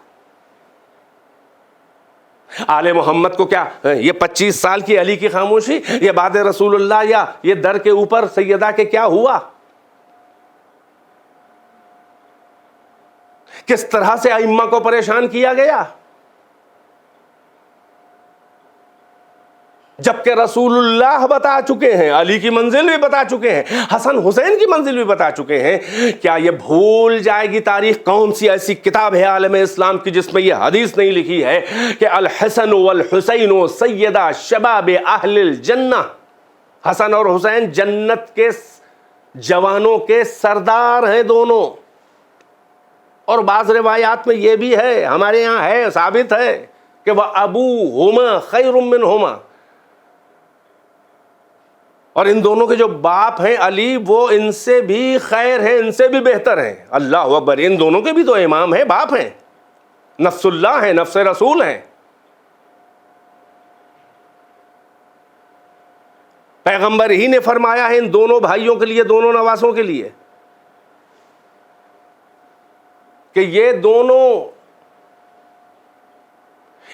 آل محمد کو کیا یہ 25 سال کی علی کی خاموشی, یہ بعد رسول اللہ, یا یہ در کے اوپر سیدہ کے کیا ہوا؟ کس طرح سے ائمہ کو پریشان کیا گیا, جبکہ رسول اللہ بتا چکے ہیں, علی کی منزل بھی بتا چکے ہیں, حسن حسین کی منزل بھی بتا چکے ہیں. کیا یہ بھول جائے گی تاریخ؟ کون سی ایسی کتاب ہے عالم اسلام کی جس میں یہ حدیث نہیں لکھی ہے کہ الحسن والحسین سیدہ شباب اہل الجنہ, حسن اور حسین جنت کے جوانوں کے سردار ہیں دونوں. اور بعض روایات میں یہ بھی ہے, ہمارے یہاں ہے, ثابت ہے کہ وہ ابوہما خیر منہما, اور ان دونوں کے جو باپ ہیں علی, وہ ان سے بھی خیر ہیں, ان سے بھی بہتر ہیں. اللہ اکبر, ان دونوں کے بھی تو امام ہیں, باپ ہیں, نفس اللہ ہیں, نفس رسول ہیں. پیغمبر ہی نے فرمایا ہے ان دونوں بھائیوں کے لیے, دونوں نواسوں کے لیے, کہ یہ دونوں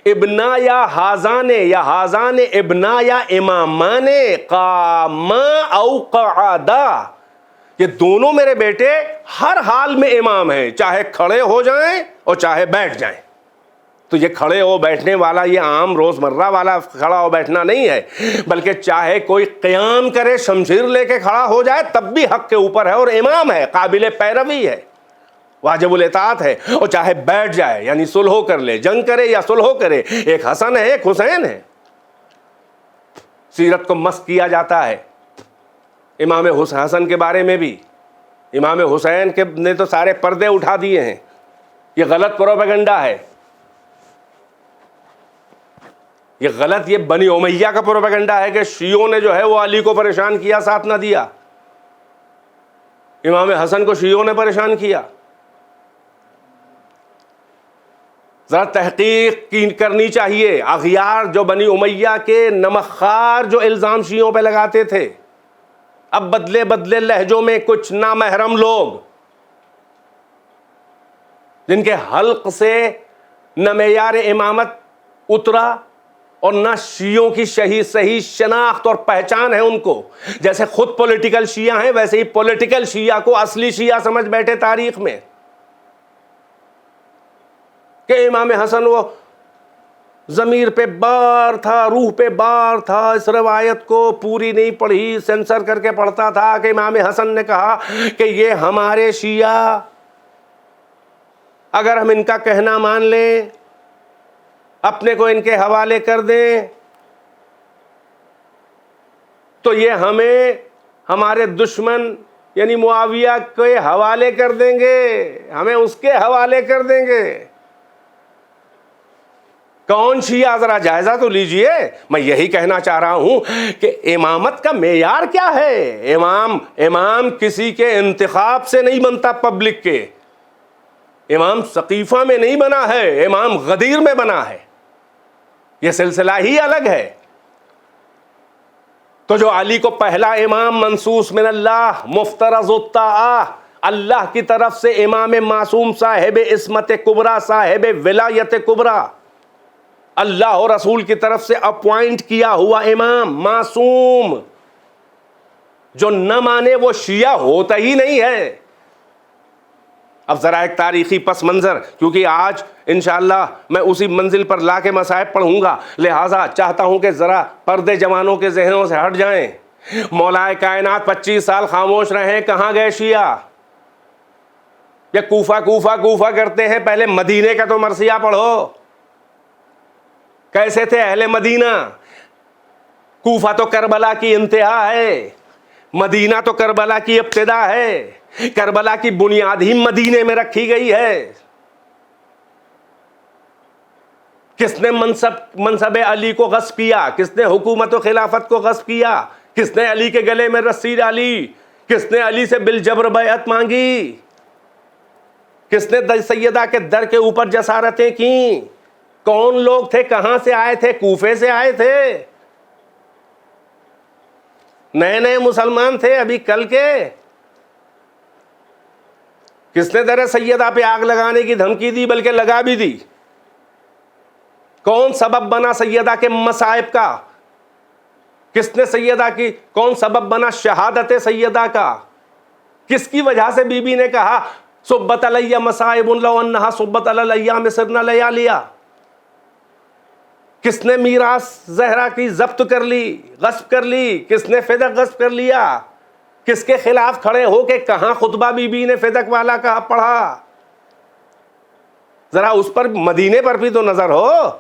ابنا یا حازان ابنا یا امامان قاما او قعدا, یہ دونوں میرے بیٹے ہر حال میں امام ہیں, چاہے کھڑے ہو جائیں اور چاہے بیٹھ جائیں. تو یہ کھڑے ہو بیٹھنے والا یہ عام روزمرہ والا کھڑا ہو بیٹھنا نہیں ہے, بلکہ چاہے کوئی قیام کرے, شمشیر لے کے کھڑا ہو جائے, تب بھی حق کے اوپر ہے اور امام ہے, قابل پیروی ہے, واجب الاطاعت ہے. اور چاہے بیٹھ جائے, یعنی صلح کر لے, جنگ کرے یا صلح کرے, ایک حسن ہے ایک حسین ہے. سیرت کو مسخ کیا جاتا ہے امام حسن کے بارے میں بھی. امام حسین کے نے تو سارے پردے اٹھا دیے ہیں, یہ غلط پروپیگنڈا ہے, یہ غلط, یہ بنی امیہ کا پروپیگنڈا ہے کہ شیعوں نے جو ہے وہ علی کو پریشان کیا, ساتھ نہ دیا. امام حسن کو شیعوں نے پریشان کیا. ذرا تحقیق کرنی چاہیے. اغیار جو بنی امیہ کے نمکخوار جو الزام شیعوں پہ لگاتے تھے, اب بدلے لہجوں میں کچھ نامحرم لوگ جن کے حلق سے نہ معیار امامت اترا اور نہ شیعوں کی صحیح شناخت اور پہچان ہے ان کو. جیسے خود پولیٹیکل شیعہ ہیں ویسے ہی پولیٹیکل شیعہ کو اصلی شیعہ سمجھ بیٹھے تاریخ میں, کہ امام حسن وہ ضمیر پہ بار تھا, روح پہ بار تھا, اس روایت کو پوری نہیں پڑھی, سینسر کر کے پڑھتا تھا کہ امام حسن نے کہا کہ یہ ہمارے شیعہ, اگر ہم ان کا کہنا مان لیں, اپنے کو ان کے حوالے کر دیں, تو یہ ہمیں ہمارے دشمن یعنی معاویہ کے حوالے کر دیں گے, ہمیں اس کے حوالے کر دیں گے. کون شیعہ, ذرا جائزہ تو لیجئے. میں یہی کہنا چاہ رہا ہوں کہ امامت کا معیار کیا ہے. امام کسی کے انتخاب سے نہیں بنتا, پبلک کے. امام سقیفہ میں نہیں بنا ہے, امام غدیر میں بنا ہے. یہ سلسلہ ہی الگ ہے. تو جو علی کو پہلا امام منصوص من اللہ مفترض الطاعہ, اللہ کی طرف سے امام معصوم, صاحب عصمت کبریٰ, صاحب ولایت کبریٰ, اللہ اور رسول کی طرف سے اپوائنٹ کیا ہوا امام معصوم, جو نہ مانے وہ شیعہ ہوتا ہی نہیں ہے. اب ذرا ایک تاریخی پس منظر, کیونکہ آج انشاءاللہ میں اسی منزل پر لا کے مصائب پڑھوں گا, لہٰذا چاہتا ہوں کہ ذرا پردے جوانوں کے ذہنوں سے ہٹ جائیں. مولا کائنات 25 سال خاموش رہے, کہاں گئے شیعہ؟ یا کوفہ کرتے ہیں؟ پہلے مدینے کا تو مرثیہ پڑھو، کیسے تھے اہل مدینہ؟ کوفہ تو کربلا کی انتہا ہے، مدینہ تو کربلا کی ابتدا ہے، کربلا کی بنیاد ہی مدینے میں رکھی گئی ہے۔ کس نے منصب علی کو غصب کیا؟ کس نے حکومت و خلافت کو غصب کیا؟ کس نے علی کے گلے میں رسی ڈالی؟ کس نے علی سے بالجبر بیعت مانگی؟ کس نے سیدہ کے در کے اوپر جسارتیں کی؟ کون لوگ تھے؟ کہاں سے آئے تھے؟ کوفے سے آئے تھے، نئے مسلمان تھے ابھی کل کے۔ کس نے در سیدہ پہ آگ لگانے کی دھمکی دی، بلکہ لگا بھی دی؟ کون سبب بنا سیدہ کے مصائب کا؟ کس نے سیدہ کی کون سبب بنا شہادت سیدہ کا؟ کس کی وجہ سے بی بی نے کہا صبت علیہ مصائب لو انہا صبت علی الایام سرنا لیالیا؟ کس نے میراث زہرا کی ضبط کر لی، غصب کر لی؟ کس نے فدق غصب کر لیا؟ کس کے خلاف کھڑے ہو کے کہاں خطبہ بی بی نے فدق والا کہا پڑھا؟ ذرا اس پر مدینے پر بھی تو نظر ہو،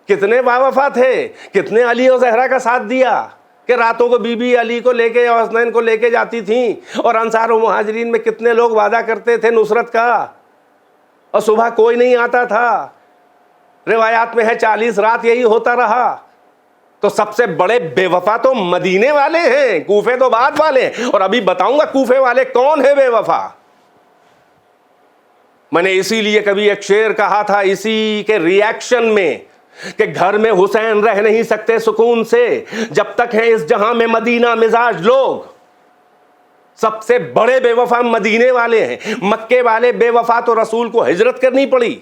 کتنے باوفا تھے، کتنے علی و زہرا کا ساتھ دیا کہ راتوں کو بی بی علی کو لے کے اور حسنین کو لے کے جاتی تھیں، اور انصار و مہاجرین میں کتنے لوگ وعدہ کرتے تھے نصرت کا، اور صبح کوئی نہیں آتا تھا۔ روایات میں ہے 40 رات یہی ہوتا رہا۔ تو سب سے بڑے بے وفا تو مدینے والے ہیں، کوفے تو بعد والے ہیں، اور ابھی بتاؤں گا کوفے والے کون ہیں بے وفا۔ میں نے اسی لیے کبھی ایک شعر کہا تھا اسی کے ری ایکشن میں کہ گھر میں حسین رہ نہیں سکتے سکون سے جب تک ہیں اس جہاں میں مدینہ مزاج لوگ۔ سب سے بڑے بے وفا مدینے والے ہیں۔ مکے والے بے وفا تو رسول کو ہجرت کرنی پڑی،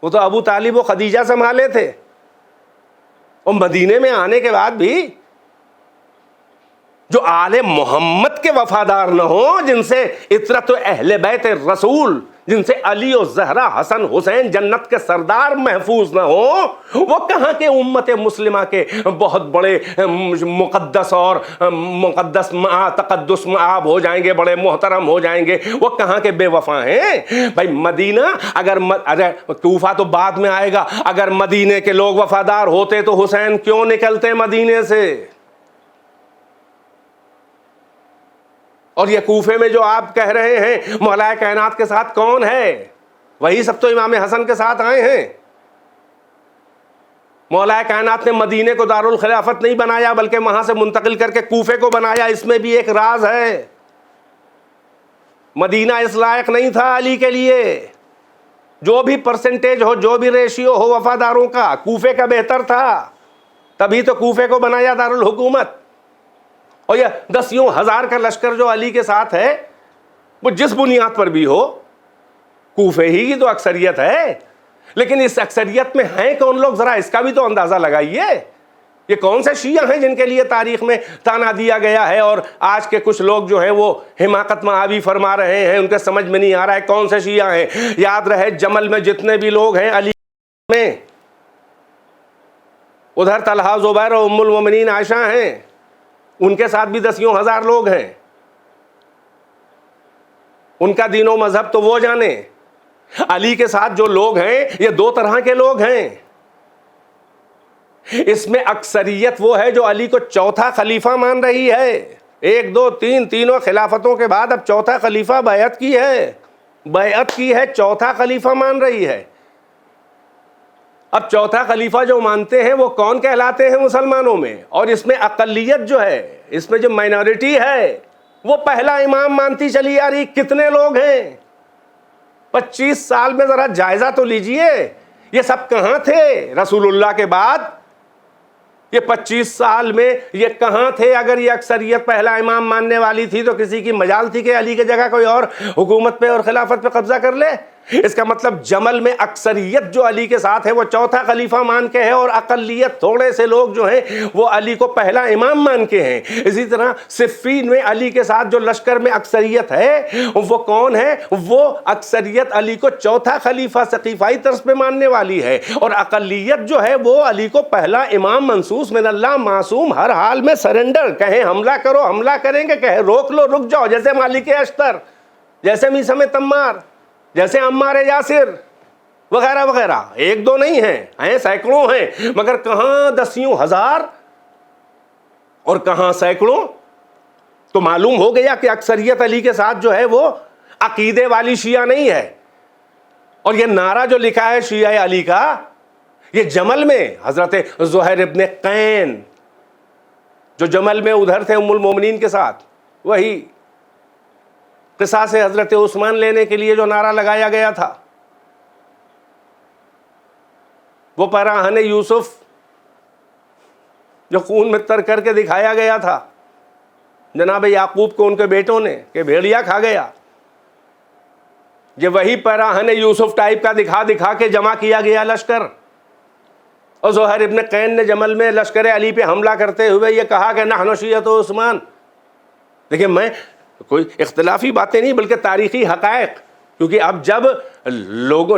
وہ تو ابو طالب و خدیجہ سنبھالے تھے، اور مدینے میں آنے کے بعد بھی جو آل محمد کے وفادار نہ ہوں، جن سے عطرت و اہل بیت رسول، جن سے علی و زہرا حسن حسین جنت کے سردار محفوظ نہ ہوں، وہ کہاں کے امت مسلمہ کے بہت بڑے مقدس اور مقدس تقدس مآب ہو جائیں گے، بڑے محترم ہو جائیں گے؟ وہ کہاں کے بے وفا ہیں بھائی؟ مدینہ اگر کوفہ تو بعد میں آئے گا، اگر مدینے کے لوگ وفادار ہوتے تو حسین کیوں نکلتے مدینے سے؟ اور یہ کوفے میں جو آپ کہہ رہے ہیں مولا کائنات کے ساتھ کون ہے؟ وہی سب تو امام حسن کے ساتھ آئے ہیں۔ مولا کائنات نے مدینے کو دارالخلافت نہیں بنایا، بلکہ وہاں سے منتقل کر کے کوفے کو بنایا۔ اس میں بھی ایک راز ہے، مدینہ اس لائق نہیں تھا علی کے لیے، جو بھی پرسنٹیج ہو، جو بھی ریشیو ہو وفاداروں کا، کوفے کا بہتر تھا، تبھی تو کوفے کو بنایا دارالحکومت۔ اور یہ 10,000 کا لشکر جو علی کے ساتھ ہے، وہ جس بنیاد پر بھی ہو، کوفے ہی کی تو اکثریت ہے، لیکن اس اکثریت میں ہیں کون لوگ؟ ذرا اس کا بھی تو اندازہ لگائیے۔ یہ کون سے شیعہ ہیں جن کے لیے تاریخ میں تانا دیا گیا ہے، اور آج کے کچھ لوگ جو ہیں وہ حماقت معابی فرما رہے ہیں، ان کے سمجھ میں نہیں آ رہا ہے کون سے شیعہ ہیں۔ یاد رہے جمل میں جتنے بھی لوگ ہیں علی میں، ادھر طلحہ زبیر اور ام المومنین عائشہ ہیں، ان کے ساتھ بھی 10,000 لوگ ہیں۔ ان کا دین و مذہب تو وہ جانے۔ علی کے ساتھ جو لوگ ہیں یہ 2 طرح کے لوگ ہیں۔ اس میں اکثریت وہ ہے جو علی کو چوتھا خلیفہ مان رہی ہے، 1 2 3 تینوں خلافتوں کے بعد اب چوتھا خلیفہ بیعت کی ہے، چوتھا خلیفہ مان رہی ہے۔ اب چوتھا خلیفہ جو مانتے ہیں وہ کون کہلاتے ہیں مسلمانوں میں؟ اور اس میں اقلیت جو ہے، اس میں جو مائنورٹی ہے، وہ پہلا امام مانتی چلی آ رہی۔ کتنے لوگ ہیں 25 سال میں؟ ذرا جائزہ تو لیجئے، یہ سب کہاں تھے رسول اللہ کے بعد؟ یہ 25 سال میں یہ کہاں تھے؟ اگر یہ اکثریت پہلا امام ماننے والی تھی تو کسی کی مجال تھی کہ علی کی جگہ کوئی اور حکومت پہ اور خلافت پہ قبضہ کر لے؟ اس کا مطلب جمل میں اکثریت جو علی کے ساتھ ہے وہ چوتھا خلیفہ مان کے ہے، اور اقلیت تھوڑے سے لوگ جو ہیں وہ علی کو پہلا امام مان کے ہیں۔ اسی طرح صفین میں علی کے ساتھ جو لشکر میں اکثریت ہے وہ کون ہے؟ وہ اکثریت علی کو چوتھا خلیفہ سقیفائی طرز پہ ماننے والی ہے، اور اقلیت جو ہے وہ علی کو پہلا امام منصوص من اللہ معصوم، ہر حال میں سرنڈر، کہیں حملہ کرو حملہ کریں گے، کہیں روک لو رک جاؤ، جیسے مالک اشتر۔ جیسے میثم تمار، جیسے عمار یاسر وغیرہ وغیرہ. ایک دو نہیں ہیں سینکڑوں ہیں، مگر کہاں دسیوں ہزار اور کہاں سینکڑوں. تو معلوم ہو گیا کہ اکثریت علی کے ساتھ جو ہے وہ عقیدے والی شیعہ نہیں ہے. اور یہ نعرہ جو لکھا ہے شیعہ علی کا، یہ جمل میں حضرت زہیر ابن قین جو جمل میں ادھر تھے ام المومنین کے ساتھ، وہی قصاص حضرت عثمان لینے کے لیے جو نعرہ لگایا گیا تھا، وہ پیراہن یوسف جو خون میں تر کر کے دکھایا گیا تھا جناب یعقوب کو ان کے بیٹوں نے کہ بھیڑیا کھا گیا، یہ وہی پیراہن یوسف ٹائپ کا دکھا دکھا کے جمع کیا گیا لشکر. اور زہیر ابن قین نے جمل میں لشکر علی پہ حملہ کرتے ہوئے یہ کہا کہ نحن شیعۃ عثمان. دیکھیں میں کوئی اختلافی باتیں نہیں بلکہ تاریخی حقائق، کیونکہ اب جب لوگوں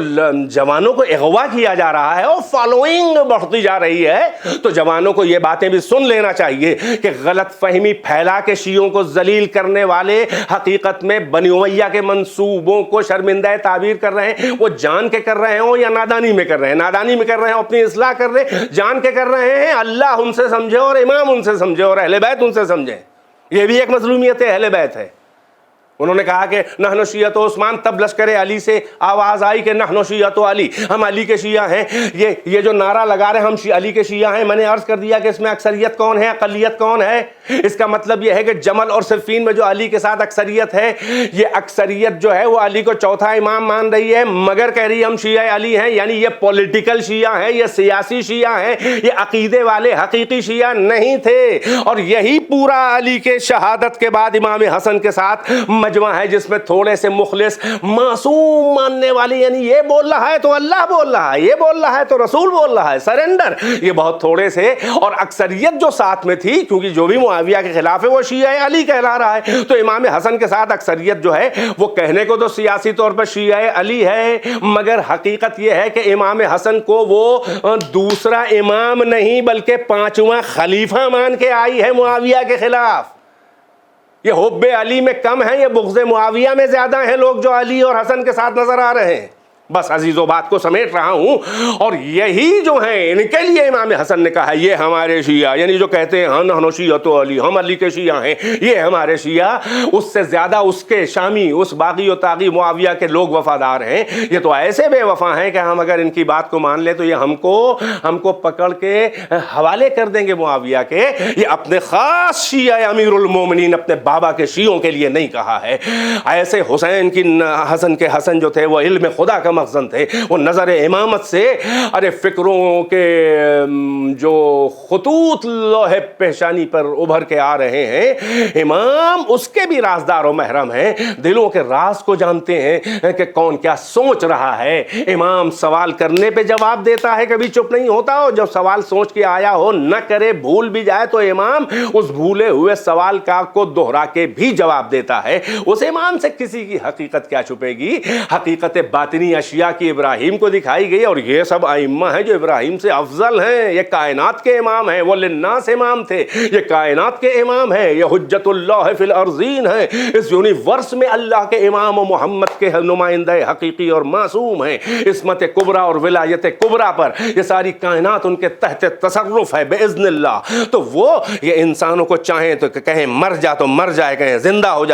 جوانوں کو اغوا کیا جا رہا ہے اور فالوئنگ بڑھتی جا رہی ہے، تو جوانوں کو یہ باتیں بھی سن لینا چاہیے کہ غلط فہمی پھیلا کے شیعوں کو ذلیل کرنے والے حقیقت میں بنی امیہ کے منصوبوں کو شرمندہ تعبیر کر رہے ہیں. وہ جان کے کر رہے ہوں یا نادانی میں کر رہے ہیں، نادانی میں کر رہے ہیں اپنی اصلاح کر رہے ہیں، جان کے کر رہے ہیں اللہ ان سے سمجھے اور امام ان سے سمجھے اور اہل بیت ان سے سمجھے. یہ بھی ایک مظلومیت اہل بیت ہے. انہوں نے کہا کہ نحن شیعۃ عثمان، تب لشکر علی سے آواز آئی کہ نحن شیعۃ علی، ہم علی کے شیعہ ہیں. یہ جو نعرہ لگا رہے ہیں ہم علی کے شیعہ ہیں، میں نے عرض کر دیا کہ اس میں اکثریت کون ہے، اقلیت کون ہے. اس کا مطلب یہ ہے کہ جمل اور صفین میں جو علی کے ساتھ اکثریت ہے، یہ اکثریت جو ہے وہ علی کو چوتھا امام مان رہی ہے، مگر کہہ رہی ہے ہم شیعہ علی ہیں. یعنی یہ پولیٹیکل شیعہ ہیں، یہ سیاسی شیعہ ہیں، یہ عقیدے والے حقیقی شیعہ نہیں تھے. اور یہی پورا علی کے شہادت کے بعد امام حسن کے ساتھ مجمع ہے جس میں تھوڑے سے مخلص معصوم ماننے والے، یعنی یہ بول رہا ہے تو اللہ بول رہا ہے، یہ بول رہا ہے تو رسول بول رہا ہے، سرنڈر، یہ بہت تھوڑے سے. اور اکثریت جو ساتھ میں تھی، کیونکہ جو بھی معاویہ کے خلاف ہے وہ شیعہ علی کہلا رہا ہے، تو امام حسن کے ساتھ اکثریت جو ہے وہ کہنے کو تو سیاسی طور پر شیعہ علی ہے، مگر حقیقت یہ ہے کہ امام حسن کو وہ دوسرا امام نہیں بلکہ پانچواں خلیفہ مان کے آئی ہے معاویہ کے خلاف. یہ حب علی میں کم ہیں، یہ بغض معاویہ میں زیادہ ہیں لوگ جو علی اور حسن کے ساتھ نظر آ رہے ہیں. بس عزیزو بات کو سمیٹ رہا ہوں. اور یہی جو ہیں ان کے لیے امام حسن نے کہا یہ ہمارے شیعہ، یعنی جو کہتے ہیں ہم شیعۃ علی، ہم علی کے شیعہ ہیں، یہ ہمارے شیعہ. اس سے زیادہ اس کے شامی، اس باغی و تاغی معاویہ کے لوگ وفادار ہیں. یہ تو ایسے بے وفا ہیں کہ ہم اگر ان کی بات کو مان لیں تو یہ ہم کو پکڑ کے حوالے کر دیں گے معاویہ کے. یہ اپنے خاص شیعہ امیر المومنین اپنے بابا کے شیعوں کے لیے نہیں کہا ہے. ایسے حسین کی حسن کے حسن جو تھے وہ علم خدا کا مخزن تھے، وہ نظر امامت سے ارے فکروں کے جو خطوط لوح پیشانی پر ابھر کے آ رہے ہیں، امام اس کے بھی رازدار و محرم ہیں، دلوں کے راز کو جانتے ہیں کہ کون کیا سوچ رہا ہے. امام سوال کرنے پہ جواب دیتا ہے، کبھی چپ نہیں ہوتا. ہو جب سوال سوچ کے آیا ہو نہ کرے، بھول بھی جائے تو امام اس بھولے ہوئے سوال کا کو دوہرا کے بھی جواب دیتا ہے. اس امام سے کسی کی حقیقت کیا چھپے گی؟ حقیقت باطنی اشیاء کی ابراہیم کو دکھائی گئی. اور یہ سب ائمہ ہیں جو ابراہیم سے افضل ہیں. یہ کائنات کے امام ہیں، وہ للناس امام تھے، یہ کائنات کے امام ہیں، یہ حجت اللہ فی الارضین ہیں. اس یونیورس میں اللہ کے امام و محمد کے نمائندہ حقیقی اور معصوم ہیں. عصمت کبریٰ اور ولایت کبریٰ پر یہ ساری کائنات ان کے تحت تصرف ہے باذن اللہ. تو وہ یہ انسانوں کو چاہیں تو کہیں مر جا تو مر جائے، کہیں زندہ ہو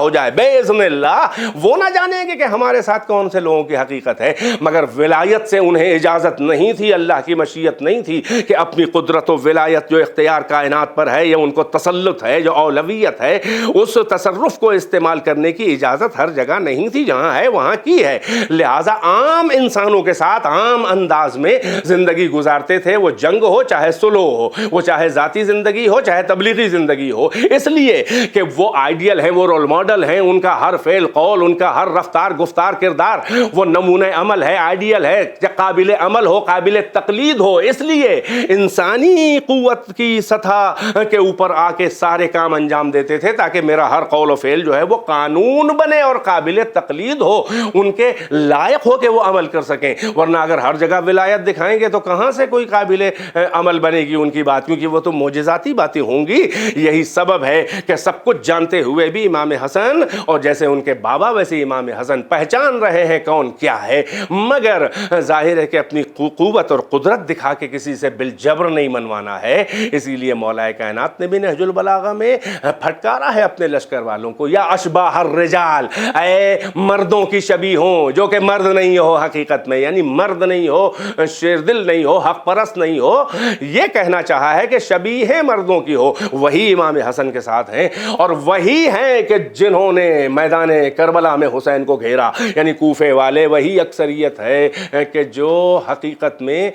جائے باذن اللہ. وہ نہ جانیں گے کہ ہمارے ساتھ کون سے لوگوں کی حقیقت ہے، مگر ولایت سے انہیں اجازت نہیں تھی، اللہ کی مشیت نہیں تھی کہ اپنی قدرت و ولایت جو اختیار کائنات پر ہے، یہ ان کو تسلط ہے، جو اولویت ہے، اس تصرف کو استعمال کرنے کی اجازت ہر جگہ نہیں تھی. جہاں ہے وہاں کی ہے. لہٰذا عام انسانوں کے ساتھ عام انداز میں زندگی گزارتے تھے، وہ جنگ ہو چاہے صلح ہو، وہ چاہے ذاتی زندگی ہو چاہے تبلیغی زندگی ہو، اس لیے کہ وہ آئیڈیل ہیں، وہ رول ماڈل ہیں. ان کا ہر فعل قول، ان کا ہر رفتار گفتار کردار وہ نمونہ عمل ہے، آئیڈیل ہے، قابل عمل ہو، قابل تقلید ہو. اس لیے انسانی قوت کی سطح کے اوپر آ کے سارے کام انجام دیتے تھے تاکہ میرا ہر قول و فعل جو ہے وہ قانون بنے اور قابل تقلید ہو، ان کے لائق ہو کہ وہ عمل کر سکیں. ورنہ اگر ہر جگہ ولایت دکھائیں گے تو کہاں سے کوئی قابل عمل بنے گی ان کی بات، کیونکہ وہ تو معجزاتی باتیں ہوں گی. یہی سبب ہے کہ سب کچھ جانتے ہوئے بھی امام حسن اور جیسے ان کے بابا ویسے امام حسن پہچان رہے ہیں کون کیا ہے، مگر ظاہر ہے کہ اپنی قوت اور قدرت دکھا کے کسی سے بالجبر نہیں منوانا ہے. اسی لیے مولا کائنات نے بھی نہج البلاغہ میں پھٹکارا ہے اپنے لشکر والوں کو، یا اشباح الرجال، اے مردوں کی شبیہ ہوں جو کہ مرد نہیں ہو حقیقت میں، یعنی مرد نہیں ہو، شیردل نہیں ہو، حق پرست نہیں ہو. یہ کہنا چاہا ہے کہ شبیہ مردوں کی ہو. وہی امام حسن کے ساتھ ہیں اور وہی ہیں کہ جنہوں نے میدان کربلا میں حسین کو گھیرا. یعنی کوفے والے وہی اکثریت ہے کہ جو حقیقت میں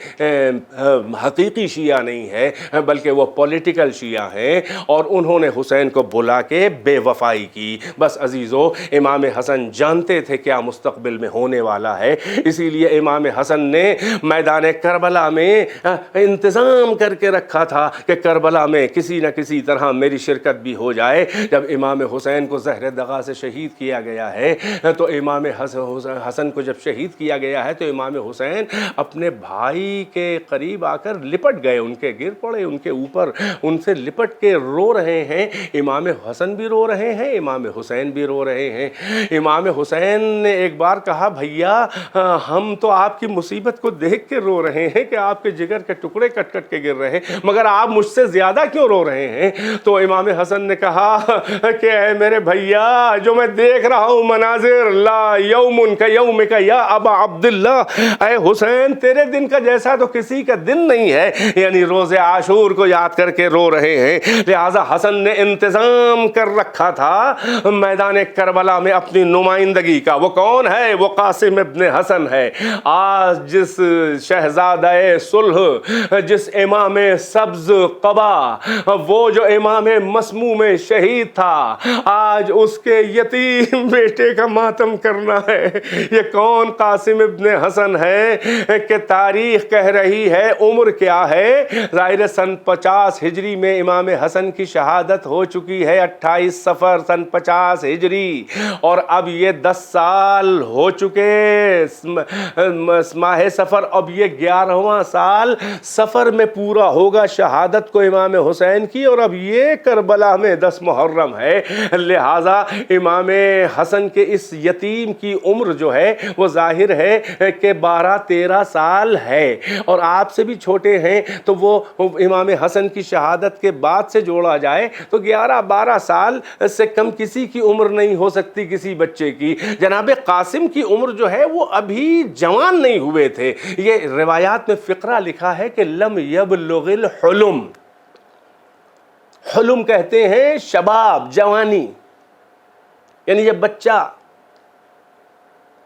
حقیقی شیعہ نہیں ہے بلکہ وہ پولیٹیکل شیعہ ہیں، اور انہوں نے حسین کو بلا کے بے وفائی کی. بس عزیزو، امام حسن جانتے تھے کیا مستقبل میں ہونے والا ہے، اسی لیے امام حسن نے میدان کربلا میں انتظام کر کے رکھا تھا کہ کربلا میں کسی نہ کسی طرح میری شرکت بھی ہو جائے. جب امام حسین کو زہر دغا سے شہید کیا گیا ہے تو امام حسن کو جب شہید کیا گیا ہے تو امام حسین اپنے بھائی کے قریب آ کر لپٹ گئے، ان کے گر پڑے، ان کے اوپر ان سے لپٹ کے رو رہے ہیں. امام حسن بھی رو رہے ہیں، امام حسین بھی رو رہے ہیں. امام حسین نے ایک بار کہا، بھیا ہم تو آپ کی مصیبت کو دیکھ کے رو رہے ہیں کہ آپ کے جگر کے ٹکڑے کٹ کٹ کے گر رہے ہیں، مگر آپ مجھ سے زیادہ کیوں رو رہے ہیں؟ تو امام حسن نے کہا کہ اے میرے بھیا، جو میں دیکھ رہا ہوں مناظر، لا یوم کا یوم کا یا ابا عبداللہ، اے حسین تیرے دن کا جیسا تو کسی کا دن نہیں ہے. یعنی روز عاشور کو یاد کر کے رو رہے ہیں. لہٰذا حسن نے انتظام کر رکھا تھا میدان کربلا میں اپنی نمائندگی کا. وہ کون ہے؟ وہ قاسم ابن حسن ہے. آج جس شہزادہ صلح، جس امام سبز قبا، وہ جو امام مسموم شہید تھا، آج اس کے یتیم بیٹے کا ماتم کرنا ہے. یہ کون قاسم ابن حسن ہے کہ تاریخ کہہ رہی ہے عمر کیا ہے؟ ظاہر سن 50 ہجری میں امام حسن کی شہادت ہو چکی ہے، 28 صفر سن 50 ہجری، اور اب یہ 10 سال ہو چکے ماہ سفر. اب یہ 11واں سال سفر میں پورا ہوگا شہادت کو امام حسین کی، اور اب یہ کربلا میں 10 محرم ہے. لہٰذا امام حسن کے اس یتیم کی عمر جو ہے وہ ظاہر ہے کہ 12-13 سال ہے، اور آپ سے بھی چھوٹے ہیں. تو وہ امام حسن کی شہادت کے بعد سے جوڑا جائے تو 11-12 سال سے کم کسی کی عمر نہیں ہو سکتی کسی بچے کی. جناب قاسم کی عمر جو ہے وہ ابھی جوان نہیں ہوئے تھے. یہ روایات میں فقرہ لکھا ہے کہ لم یبلغ الحلم. حلم کہتے ہیں شباب، جوانی، یعنی یہ بچہ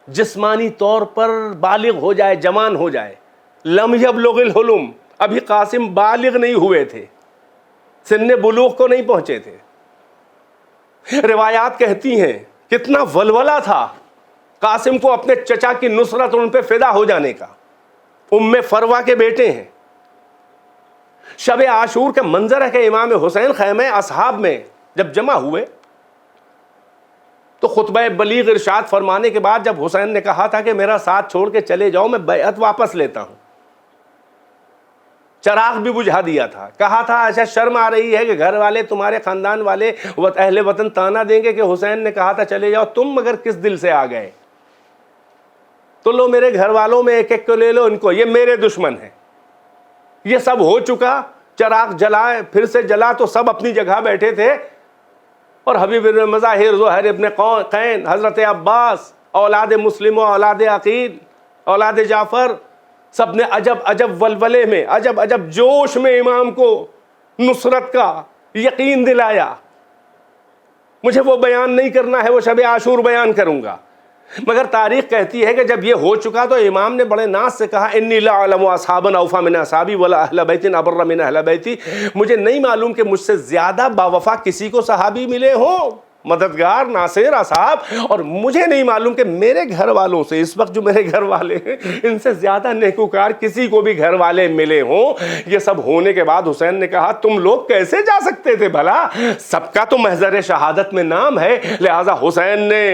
جسمانی طور پر بالغ ہو جائے، جوان ہو جائے. لم یبلغ الحلم، ابھی قاسم بالغ نہیں ہوئے تھے، سن بلوغ کو نہیں پہنچے تھے. روایات کہتی ہیں کتنا ولولہ تھا قاسم کو اپنے چچا کی نصرت اور ان پہ فدا ہو جانے کا. ام فروا کے بیٹے ہیں. شب عاشور کا منظر ہے کہ امام حسین خیمہ اصحاب میں جب جمع ہوئے تو خطبہ بلیغ ارشاد فرمانے کے بعد جب حسین نے کہا تھا کہ میرا ساتھ چھوڑ کے چلے جاؤ، میں بیعت واپس لیتا ہوں، چراغ بھی بجھا دیا تھا. کہا تھا اچھا شرم آ رہی ہے کہ گھر والے تمہارے خاندان والے اہل وطن تانا دیں گے کہ حسین نے کہا تھا چلے جاؤ، تم مگر کس دل سے آ گئے؟ تو لو میرے گھر والوں میں ایک ایک کو لے لو، ان کو، یہ میرے دشمن ہیں. یہ سب ہو چکا، چراغ جلائے پھر سے جلا تو سب اپنی جگہ بیٹھے تھے، اور حبیب ابن مظاہر، زہیر ابن قین، حضرت عباس، اولاد مسلم و اولاد عقیل، اولاد جعفر، سب نے عجب عجب ولولے میں، عجب عجب جوش میں امام کو نصرت کا یقین دلایا. مجھے وہ بیان نہیں کرنا ہے، وہ شب عاشور بیان کروں گا. مگر تاریخ کہتی ہے کہ جب یہ ہو چکا تو امام نے بڑے ناز سے کہا انی لا اعلم اصحابا اوفا من اصحابی ولا اہل بیت ابر من اہل بیتی. مجھے نہیں معلوم کہ مجھ سے زیادہ باوفا کسی کو صحابی ملے ہوں مددگار، ناصر، اصحاب. اور مجھے نہیں معلوم کہ میرے گھر والوں سے اس وقت جو میرے گھر والے ہیں ان سے زیادہ نیکوکار کسی کو بھی گھر والے ملے ہوں. یہ سب ہونے کے بعد حسین نے کہا تم لوگ کیسے جا سکتے تھے بھلا؟ سب کا تو محضر شہادت میں نام ہے. لہذا حسین نے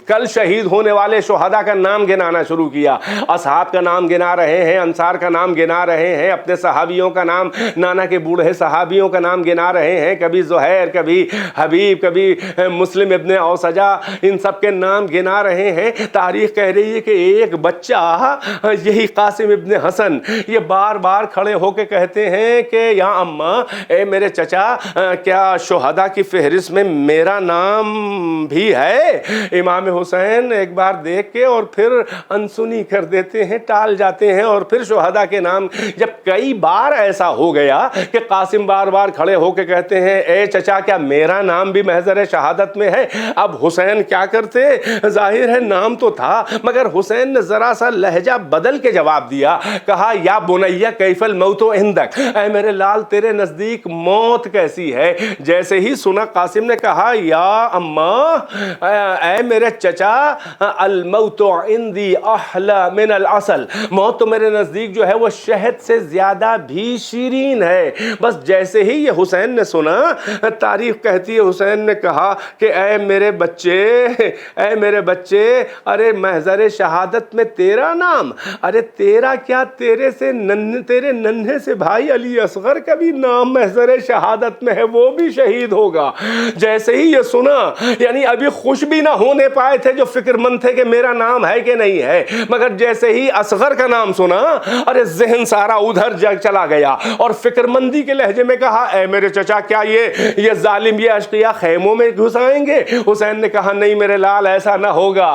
کل شہید ہونے والے شہداء کا نام گنانا شروع کیا. اصحاب کا نام گنا رہے ہیں، انصار کا نام گنا رہے ہیں، اپنے صحابیوں کا نام، نانا کے بوڑھے صحابیوں کا نام گنا رہے ہیں. کبھی زہیر، کبھی حبیب، کبھی مسلم ابن اوسجا، ان سب کے نام گنا رہے ہیں. تاریخ کہہ رہی ہے کہ ایک بچہ یہی قاسم ابن حسن یہ بار بار کھڑے ہو کے کہتے ہیں کہ یا اماں، اے میرے چچا، کیا شہداء کی فہرست میں میرا نام بھی ہے؟ امام حسین ایک بار دیکھ کے اور پھر انسنی کر دیتے ہیں، ٹال جاتے ہیں. اور پھر شہداء کے نام جب کئی بار ایسا ہو گیا کہ قاسم بار بار کھڑے ہو کے کہتے ہیں اے چچا کیا میرا نام بھی محضر شہادت میں ہے؟ اب حسین کیا کرتے؟ ظاہر ہے نام تو تھا، مگر حسین نے ذرا سا لہجہ بدل کے جواب دیا. کہا یا بنیا کیف الموت عندک، اے میرے لال تیرے نزدیک موت کیسی ہے؟ جیسے ہی سنا قاسم نے کہا یا اماں، اے میرے چچا، الموت عندی احلی من العسل، موت تو میرے نزدیک جو ہے وہ شہد سے زیادہ بھی شیرین ہے. بس جیسے ہی یہ حسین نے سنا، تاریخ کہتی ہے حسین نے کہا کہ اے میرے بچے، اے میرے بچے، ارے محضر شہادت میں تیرا نام، ارے تیرا کیا، تیرے ننھے سے بھائی علی اصغر کا بھی نام محضر شہادت میں ہے، وہ بھی شہید ہوگا. جیسے ہی یہ سنا، یعنی ابھی خوش بھی نہ ہونے پائے تھے جو فکر مند تھے کہ میرا نام ہے کہ نہیں ہے، مگر جیسے ہی اصغر کا نام سنا، ارے ذہن سارا ادھر چلا گیا اور فکر مندی کے لہجے میں کہا اے میرے چچا کیا یہ ظالم، یہ اشقیاء خیموں میں گھس آئیں گے؟ حسین نے کہا نہیں میرے لال، ایسا نہ ہوگا،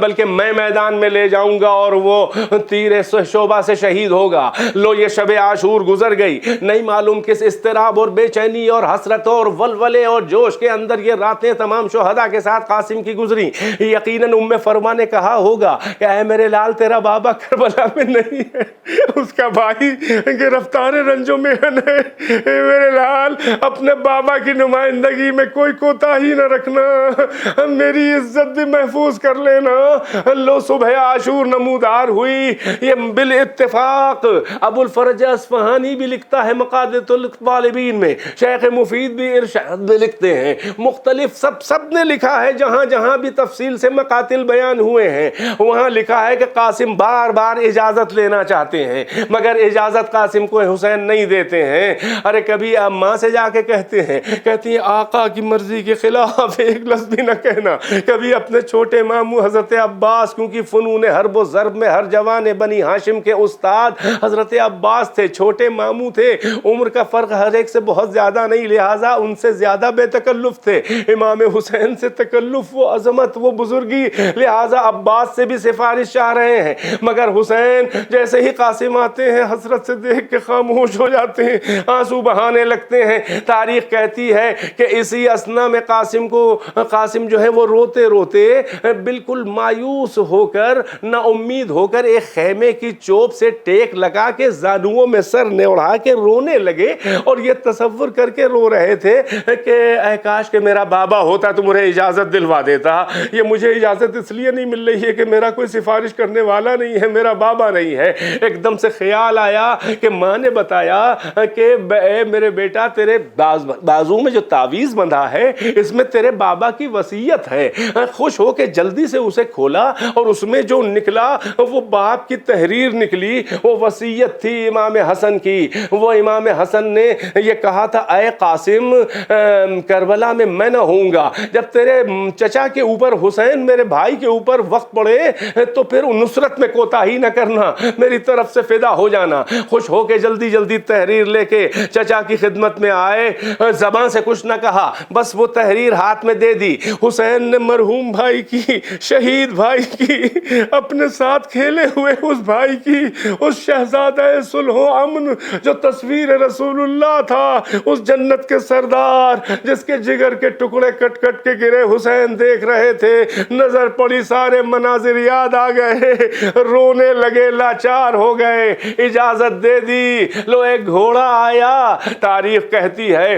بلکہ میں میدان میں لے جاؤں گا اور وہ تیر شعبہ سے شہید ہوگا. لو یہ شب عاشور گزر گئی، نہیں معلوم کس اضطراب اور بے چینی اور حسرت اور ولولے اور جوش کے اندر یہ راتیں تمام شہداء کے ساتھ قاسم کی گزری. یقیناً ام فرما نے کہا ہوگا کہ اے میرے لال تیرا بابا کربلا میں نہیں ہے، اس کا بھائی گرفتار رنجو میں ہے. میرے لال اپنے بابا کی نمائندگی میں کوئی کوتاہی نہ رکھنا، میری عزت بھی محفوظ کر لینا. لو صبح عاشور نمودار ہوئی. یہ بالاتفاق ابو الفرج اصفہانی بھی لکھتا ہے مقادۃ الطالبین میں، شیخ مفید بھی ارشاد میں لکھتے ہیں، مختلف سب نے لکھا ہے، جہاں جہاں بھی تفصیل سے مقاتل بیان ہوئے ہیں وہاں لکھا ہے کہ قاسم بار بار اجازت لینا چاہتے ہیں، مگر اجازت قاسم کو حسین نہیں دیتے ہیں. ارے کبھی اماں سے جا کے کہتے ہیں، کہتی ہیں آقا کی مرضی کے خلاف ایک لفظ بھی نہ کہنا. کبھی اپنے چھوٹے ماموں حضرت عباس، کیونکہ فنون حرب و ضرب میں ہر جوان بنی ہاشم کے استاد حضرت عباس تھے، چھوٹے ماموں تھے، عمر کا فرق ہر ایک سے بہت زیادہ نہیں، لہٰذا ان سے زیادہ بے تکلف تھے. امام حسین سے تکلف، وہ عظمت، وہ بزرگی، لہٰذا عباس سے بھی سفارش چاہ رہے ہیں. مگر حسین جیسے ہی قاسم آتے ہیں حسرت سے دیکھ کے خاموش ہو جاتے ہیں، آنسو بہانے لگتے ہیں. تاریخ کہتی ہے کہ اسی اثنا میں قاسم جو ہے وہ روتے روتے بالکل مایوس ہو کر، نا امید ہو کر ایک خیمے کی چوب سے ٹیک لگا کے زانوؤں میں سر نوڑا کے رونے لگے اور یہ تصور کر کے رو رہے تھے کہ اے کاش کہ میرا بابا ہوتا تو مجھے اجازت دلوا دیتا. یہ مجھے اجازت اس لیے نہیں مل رہی ہے کہ میرا کوئی سفارش کرنے والا نہیں ہے، میرا بابا نہیں ہے. ایک دم سے خیال آیا کہ ماں نے بتایا کہ اے میرے بیٹا، تیرے بازو میں جو تعویذ بندھا ہے اس میں تیرے بابا کی وصیت ہے. خوش ہو کے جلدی سے اسے کھولا اور اس میں جو نکلا وہ باپ کی تحریر نکلی، وہ وصیت تھی امام حسن کی. وہ امام حسن نے یہ کہا تھا اے قاسم، کربلا میں میں نہ ہوں گا، جب تیرے چچا کے اوپر حسین میرے بھائی کے اوپر وقت پڑے تو پھر نصرت میں کوتاہی نہ کرنا، میری طرف سے فدا ہو جانا. خوش ہو کے جلدی جلدی تحریر لے کے چچا کی خدمت میں آئے، زبان سے کچھ نہ کہا، بس وہ تحریر ہاتھ میں دے دی. حسین نے مرحوم بھائی کی، شہید بھائی کی، اپنے ساتھ کھیلے ہوئے اس بھائی کی، اس شہزادہ صلح و امن جو تصویر رسول اللہ تھا، اس جنت کے سردار جس کے جگر کے ٹکڑے کٹ کٹ کے گرے حسین دیکھ رہے تھے. نظر پڑی، سارے مناظر یاد آ گئے، رونے لگے، لاچار ہو گئے. اجازت دے دی. لو ایک گھوڑا آیا. تاریخ کہتی ہے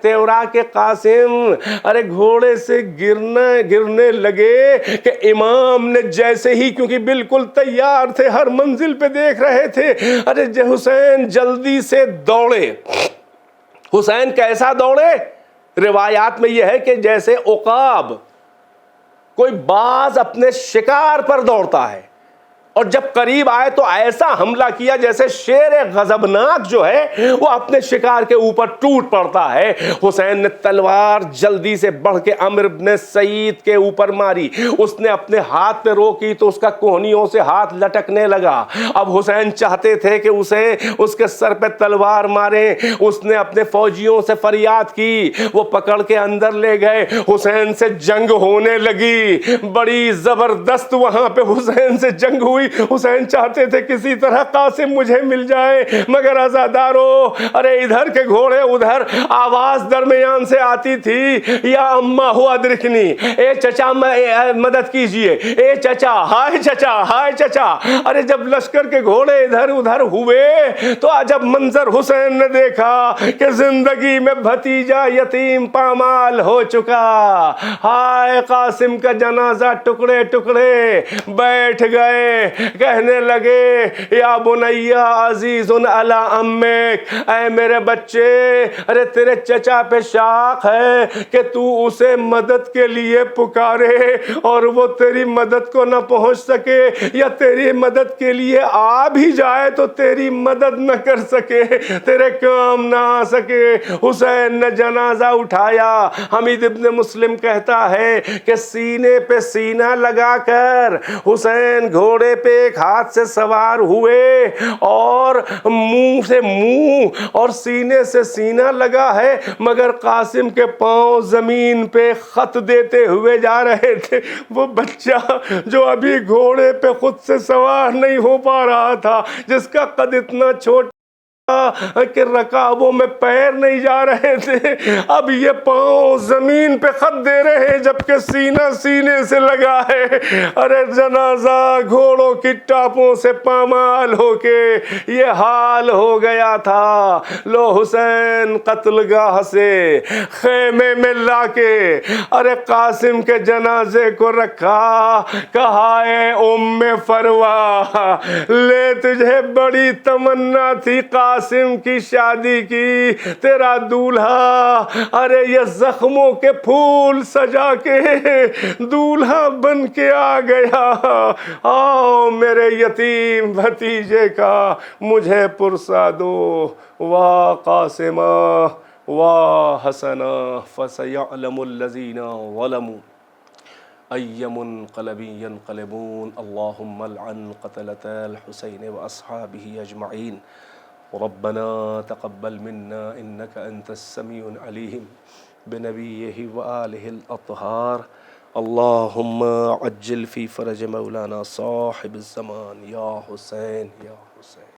تیورا کے قاسم ارے گھوڑے سے گرنے لگے کہ امام نے جیسے ہی، کیونکہ بالکل تیار تھے، ہر منزل پہ دیکھ رہے تھے، ارے حسین جلدی سے دوڑے۔ حسین کیسا دوڑے؟ روایات میں یہ ہے کہ جیسے عقاب، کوئی باز اپنے شکار پر دوڑتا ہے، اور جب قریب آئے تو ایسا حملہ کیا جیسے شیر غضبناک جو ہے وہ اپنے شکار کے اوپر ٹوٹ پڑتا ہے۔ حسین نے تلوار جلدی سے بڑھ کے عمرو بن سعید کے اوپر ماری، اس نے اپنے ہاتھ پہ روکی تو اس کا کوہنیوں سے ہاتھ لٹکنے لگا۔ اب حسین چاہتے تھے کہ اسے اس کے سر پہ تلوار ماریں، اس نے اپنے فوجیوں سے فریاد کی، وہ پکڑ کے اندر لے گئے۔ حسین سے جنگ ہونے لگی، بڑی زبردست وہاں پہ حسین سے جنگ ہوئی۔ حسین چاہتے تھے کسی طرح قاسم مجھے مل جائے، مگر عزادارو ارے ادھر کے گھوڑے ادھر، آواز درمیان سے آتی تھی، یا اماں ہوا ادرکنی، اے چچا مدد کیجئے، اے چچا، ہائے چچا، ہائے چچا۔ ارے جب لشکر کے گھوڑے ادھر ادھر ہوئے تو عجب منظر حسین نے دیکھا کہ زندگی میں بھتیجا یتیم پامال ہو چکا۔ ہائے قاسم کا جنازہ ٹکڑے ٹکڑے بیٹھ گئے، کہنے لگے یا بنیا عزیز علی امک، اے میرے بچے، ارے تیرے چچا پہ شاق ہے کہ تو اسے مدد کے لیے پکارے اور وہ تیری مدد کو نہ پہنچ سکے، یا تیری مدد کے لیے آ بھی جائے تو تیری مدد نہ کر سکے، تیرے کام نہ آ سکے۔ حسین نے جنازہ اٹھایا۔ حمید ابن مسلم کہتا ہے کہ سینے پہ سینہ لگا کر حسین گھوڑے پہ ایک ہاتھ سے سوار ہوئے اور منہ سے منہ اور سینے سے سینہ لگا ہے، مگر قاسم کے پاؤں زمین پہ خط دیتے ہوئے جا رہے تھے۔ وہ بچہ جو ابھی گھوڑے پہ خود سے سوار نہیں ہو پا رہا تھا، جس کا قد اتنا چھوٹا کہ رکابوں میں پیر نہیں جا رہے تھے، اب یہ پاؤں زمین پہ خط دے رہے ہیں جبکہ سینہ سینے سے لگا ہے۔ ارے جنازہ گھوڑوں کی ٹاپوں سے پامال ہو کے یہ حال ہو گیا تھا۔ لو حسین قتل گاہ سے خیمے میں لا کے ارے قاسم کے جنازے کو رکھا، کہا اے ام فروا، لے تجھے بڑی تمنا تھی قاسم کی شادی کی، تیرا دولہا ارے یہ زخموں کے پھول سجا کے دولہا بن کے آ گیا، آؤ میرے یتیم بھتیجے کا مجھے پرسا دو، وا قاسمہ وا حسنہ فسیعلم الذین ظلموا أي منقلب ينقلبون اللهم العن قتلة الحسين وأصحابه أجمعين ربنا تقبل منا إنك أنت السميع العليم بنبيه وآله الأطهار اللهم عجل في فرج مولانا صاحب الزمان يا حسين يا حسين